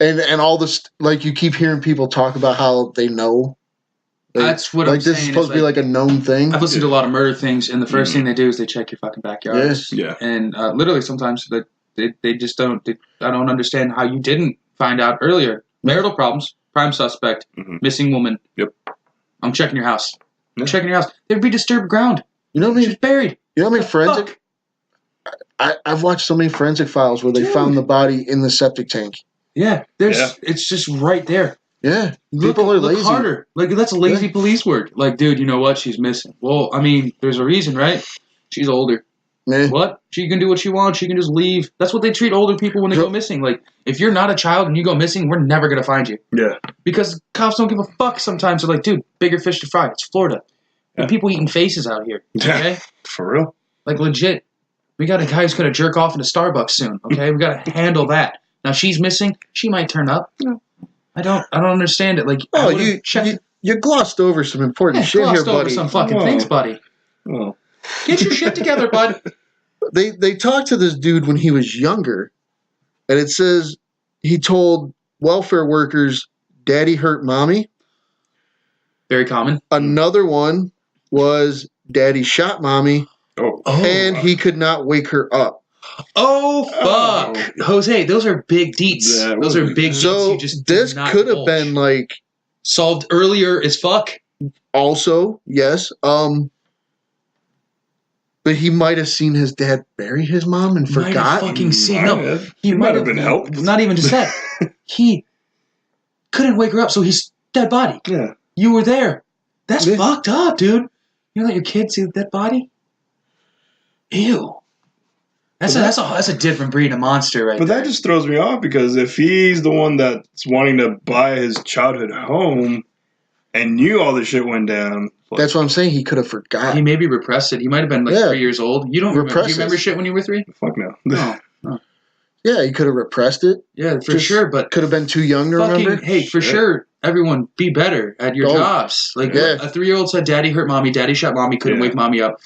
And all this, like, you keep hearing people talk about how they know. Like, That's what I'm this is saying. supposed to be like a known thing. I've listened to a lot of murder things, and the first thing they do is they check your fucking backyard. Yes. Yeah. And literally sometimes they just don't. I don't understand how you didn't find out earlier. Marital problems, prime suspect, missing woman. Yep. I'm checking your house. Yeah. I'm checking your house. There'd be disturbed ground. You know what I mean? She's buried. You know how many The forensic? fuck? I've watched so many forensic files where they Dude. found the body in the septic tank. Yeah. It's just right there. Yeah, people are lazy. Look harder. Like, that's lazy police work. Like, dude, you know what? She's missing. Well, I mean, there's a reason, right? She's older. What? She can do what she wants. She can just leave. That's what they treat older people when they go missing. Like, if you're not a child and you go missing, we're never going to find you. Yeah. Because cops don't give a fuck sometimes. They're like, dude, bigger fish to fry. It's Florida. Yeah. People eating faces out here. Okay? For real. Like, legit. We got a guy who's going to jerk off in a Starbucks soon. Okay? We got to handle that. Now, she's missing. She might turn up. Yeah. I don't understand it. Like, you glossed over some important shit here, buddy. Glossed over some fucking things, buddy. Oh. Get your shit together, bud. They talked to this dude when he was younger, and it says he told welfare workers, "Daddy hurt mommy." Very common. Another one was, "Daddy shot mommy," and he could not wake her up. Oh fuck, Jose! Those are big deets. Those are big. So deets this could have been like solved earlier as fuck. Also, yes. But he might have seen his dad bury his mom and forgot. Might have fucking seen. No, he might have been helped. Not even just that. He couldn't wake her up, so he's dead body. Yeah, you were there. That's fucked up, dude. You let your kid see the dead body? Ew. That's a different breed of monster, right? But that just throws me off because if he's the one that's wanting to buy his childhood home and knew all this shit went down. That's what I'm saying. He could have forgot. He maybe repressed it. He might have been like 3 years old. You don't remember? Do you remember shit when you were 3? Fuck no. No. Yeah, he could have repressed it. Yeah, for sure. But could have been too young to remember. Hey, for sure. Everyone, be better at your jobs. Like a 3-year-old said, "Daddy hurt mommy. Daddy shot mommy. Couldn't wake mommy up."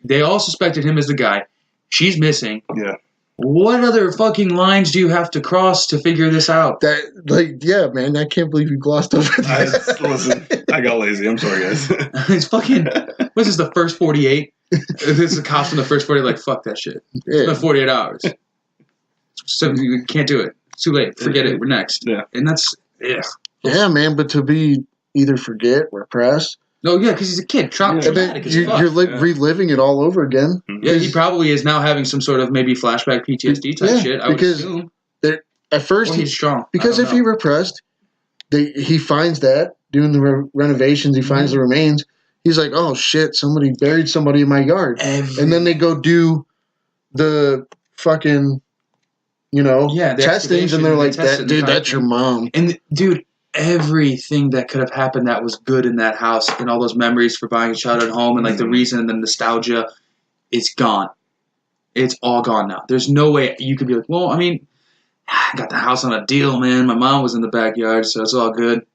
They all suspected him as the guy. She's missing. Yeah. What other fucking lines do you have to cross to figure this out? Man, I can't believe you glossed over that. Listen, I got lazy. I'm sorry, guys. It's fucking. What is this, the first 48? This is the cops from the first 48. Like, fuck that shit. It's been 48 hours. So you can't do it. It's too late. Forget it. We're next. Yeah. And that's. Yeah, man. But to be either forget, repress. No, yeah, because he's a kid. Traumatic as fuck. You're reliving it all over again. Yeah, he probably is now having some sort of maybe flashback PTSD type shit. I would assume. At first, he's strong. Because if he repressed, he finds that doing the renovations, he finds the remains. He's like, "Oh shit! Somebody buried somebody in my yard," and then they go do the fucking, testings, and they're like, "Dude, that's your mom." And dude. Everything that could have happened that was good in that house and all those memories for buying a childhood home and like the reason and the nostalgia, it's gone. It's all gone now. There's no way you could be like, well, I mean, I got the house on a deal, man. My mom was in the backyard, so it's all good.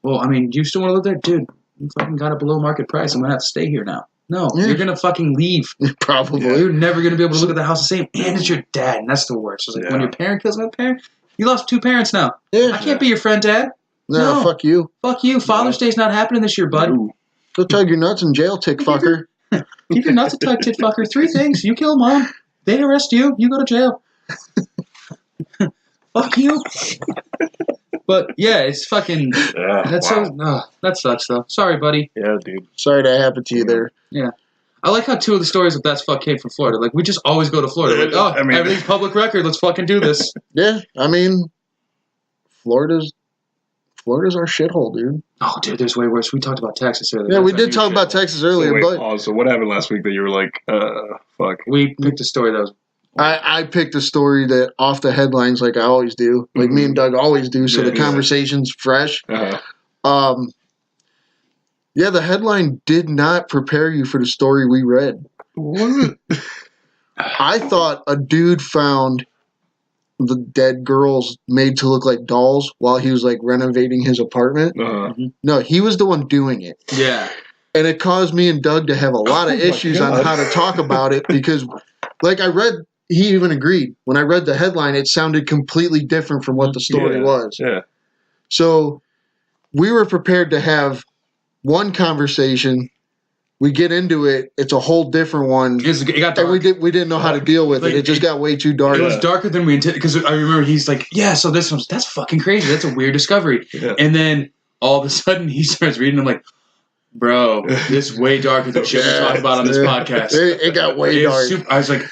Well, I mean, do you still want to live there? Dude, you fucking got it below market price. I'm going to have to stay here now. No, you're going to fucking leave. Probably. You're never going to be able to look at the house the same. And it's your dad, and that's the worst. It's like when your parent kills another parent, you lost 2 parents now. Yeah. I can't be your friend, Dad. No, fuck you. Fuck you. Father's Day's not happening this year, bud. Go tug your nuts in jail, tick fucker. Keep your nuts tucked, tit fucker. 3 things. You kill mom. They arrest you. You go to jail. Fuck you. But, yeah, it's fucking... that sucks, though. Sorry, buddy. Yeah, dude. Sorry that happened to you there. Yeah. I like how 2 of the stories of That's Fuck came from Florida. Like, we just always go to Florida. Like, everything's public record. Let's fucking do this. Yeah, I mean, Florida's our shithole, dude. Oh, dude, there's way worse. We talked about Texas earlier. Yeah, we did talk about Texas earlier. So what happened last week that you were like, fuck? We picked a story that was... I picked a story that off the headlines like I always do. Like me and Doug always do, so the conversation's fresh. Uh-huh. The headline did not prepare you for the story we read. What? I thought a dude found the dead girls made to look like dolls while he was like renovating his apartment. No, he was the one doing it. Yeah. And it caused me and Doug to have a lot of issues on how to talk about it because like he even agreed. When I read the headline, it sounded completely different from what the story was. Yeah. So we were prepared to have one conversation. We get into it. It's a whole different one. It got dark. And we didn't know how to deal with it. It just got way too dark. It was darker than we intended. Because I remember he's like, so that's fucking crazy. That's a weird discovery. Yeah. And then all of a sudden he starts reading. I'm like, Bro, this is way darker than shit we talk about on this podcast. It got way dark. I was like,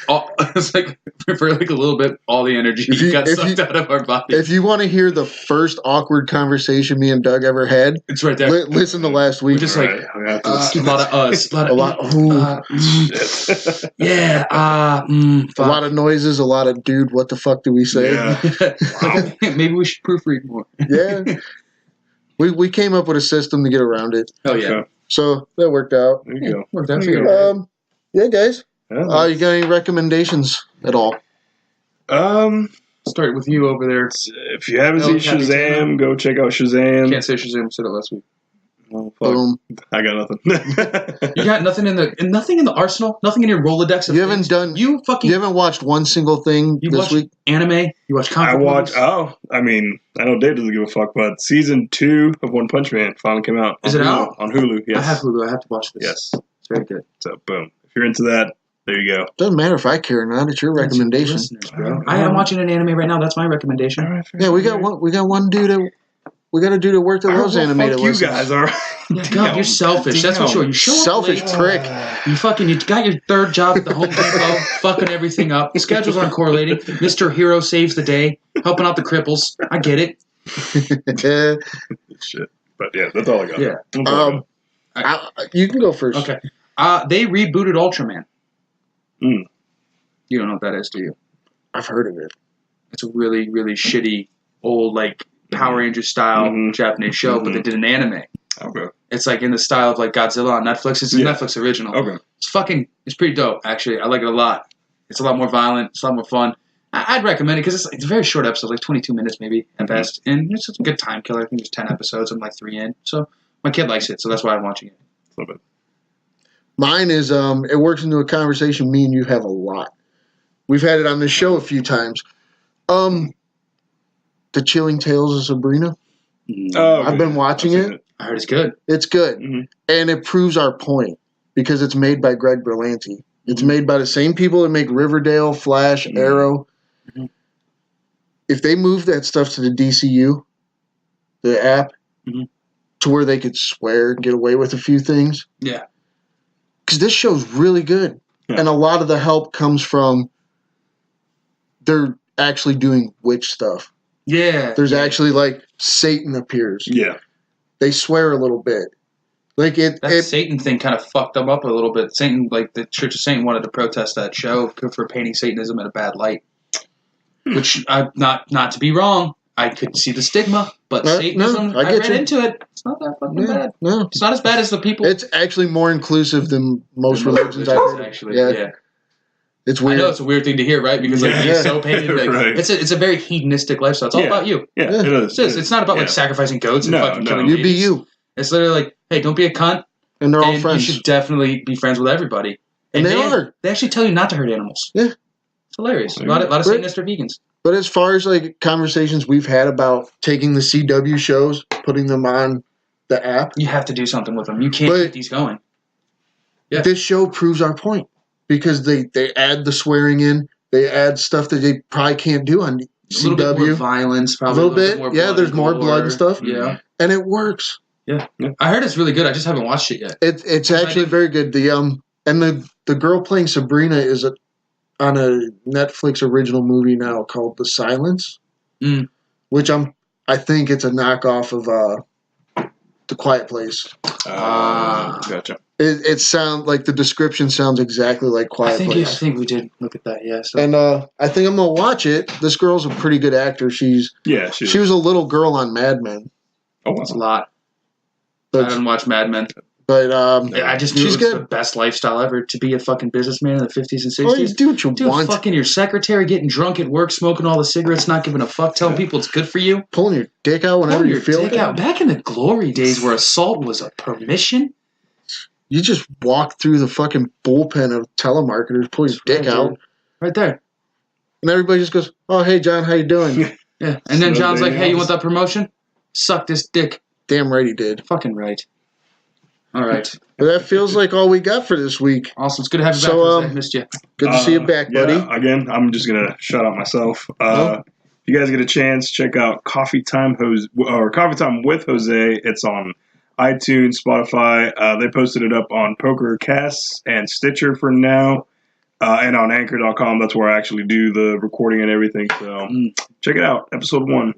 for like a little bit, all the energy got sucked out of our body. If you want to hear the first awkward conversation me and Doug ever had, it's right there. Listen to last week. We're just like a lot of us, a lot. A lot of noises, a lot of dude. What the fuck do we say? Yeah. Wow. Maybe we should proofread more. Yeah. We came up with a system to get around it. Oh yeah. Okay. So that worked out. There you go. Worked out for you. Yeah, guys. Yeah. You got any recommendations at all? Start with you over there. If you haven't seen Shazam, go check out Shazam. Can't say Shazam. Said it last week. Oh, fuck. Boom. I got nothing. You got nothing in the arsenal. Nothing in your Rolodex. You haven't watched one single thing this week. Anime. You watch. I know Dave doesn't give a fuck, but season 2 of One Punch Man finally came out. Is it out on Hulu? Yes. I have Hulu. I have to watch this. Yes. It's very good. So boom. If you're into that, there you go. Doesn't matter if I care or not. It's your recommendation. Bro. I am watching an anime right now. That's my recommendation. Right, yeah, we got one dude. We got a dude at work that loves animated. You guys are. God, you're selfish. That's for sure. You show selfish up prick. You got your third job at the Home Depot, fucking everything up. The schedules aren't correlating. Mr. Hero saves the day, helping out the cripples. I get it. Shit. But yeah, that's all I got. Yeah. You can go first. Okay. They rebooted Ultraman. Mm. You don't know what that is, do you? I've heard of it. It's a really, really shitty old like Power Rangers style Japanese show, but they did an anime. Okay. It's like in the style of like Godzilla on Netflix. It's a Netflix original. Okay. It's pretty dope, actually. I like it a lot. It's a lot more violent. It's a lot more fun. I'd recommend it because it's a very short episode, like 22 minutes maybe at best. And it's just a good time killer. I think there's 10 episodes. I'm like 3 in. So my kid likes it, so that's why I'm watching it. A little bit. Mine is, it works into a conversation me and you have a lot. We've had it on this show a few times. The Chilling Tales of Sabrina. Oh, I've been watching it. I heard it's good. It's good. Mm-hmm. And it proves our point because it's made by Greg Berlanti. It's made by the same people that make Riverdale, Flash, Arrow. Mm-hmm. If they move that stuff to the DCU, the app, to where they could swear and get away with a few things. Yeah. Because this show's really good. Yeah. And a lot of the help comes from they're actually doing witch stuff. Yeah. There's actually like Satan appears. Yeah. They swear a little bit. Like that Satan thing kind of fucked them up a little bit. Satan, like the Church of Satan, wanted to protest that show for painting Satanism in a bad light. Which, not to be wrong, I could see the stigma, but Satanism, I ran into it. It's not that fucking bad. No, it's not as bad as the people. It's actually more inclusive than most religions I've heard. Actually, yeah. It's weird. I know it's a weird thing to hear, right? Because like he's so painted. Like, right. It's a very hedonistic lifestyle. It's all about you. Yeah, it is. It's not about like sacrificing goats and fucking killing babies. You be you. It's literally like, hey, don't be a cunt. And they're all friends. You should definitely be friends with everybody. And they are. They actually tell you not to hurt animals. Yeah. It's hilarious. A lot of Satanists are vegans. But as far as like conversations we've had about taking the CW shows, putting them on the app. You have to do something with them. You can't keep these going. Yeah. This show proves our point. Because they add the swearing in. They add stuff that they probably can't do on CW. A little bit more violence, probably. A little bit. More there's more blood and stuff. Yeah. And it works. Yeah. I heard it's really good. I just haven't watched it yet. It's actually very good. And the girl playing Sabrina is on a Netflix original movie now called The Silence. Which I think it's a knockoff of The Quiet Place. Gotcha. It sounds like the description sounds exactly like Quiet Place. I think we did look at that, yeah. So. And I think I'm gonna watch it. This girl's a pretty good actor. She was a little girl on Mad Men. Oh, that's a lot. I didn't watch Mad Men. But I just knew it was the best lifestyle ever to be a fucking businessman in the 50s and 60s. Oh, you do what you want. Fucking your secretary, getting drunk at work, smoking all the cigarettes, not giving a fuck, telling people it's good for you. Pulling your dick out whenever you feel it. Back in the glory days where assault was a permission. You just walk through the fucking bullpen of telemarketers, pull your dick out. Right there. And everybody just goes, oh, hey, John, how you doing? Yeah. And then John's like, hey, you want that promotion? Suck this dick. Damn right he did. Fucking right. All right. But that feels like all we got for this week. Awesome. It's good to have you back. I missed you. Good to see you back, buddy. Again, I'm just going to shout out myself. If you guys get a chance, check out Coffee Time with Jose. It's on iTunes, Spotify. They posted it up on Poker Casts and Stitcher for now. And on Anchor.com, that's where I actually do the recording and everything. So check it out. Episode 1.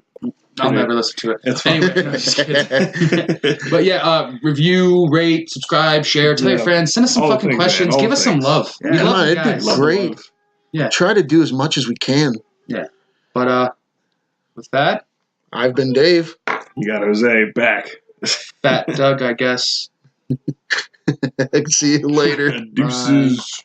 I'll never listen to it. It's Anyway, no, just kidding. But yeah, review, rate, subscribe, share, tell your friends, send us some fucking questions, give us some love. Yeah. We Come love on, you it'd be guys. great. Yeah. Try to do as much as we can. Yeah. But with that, I've been Dave. You got Jose back. Fat Doug, I guess. See you later. Deuces.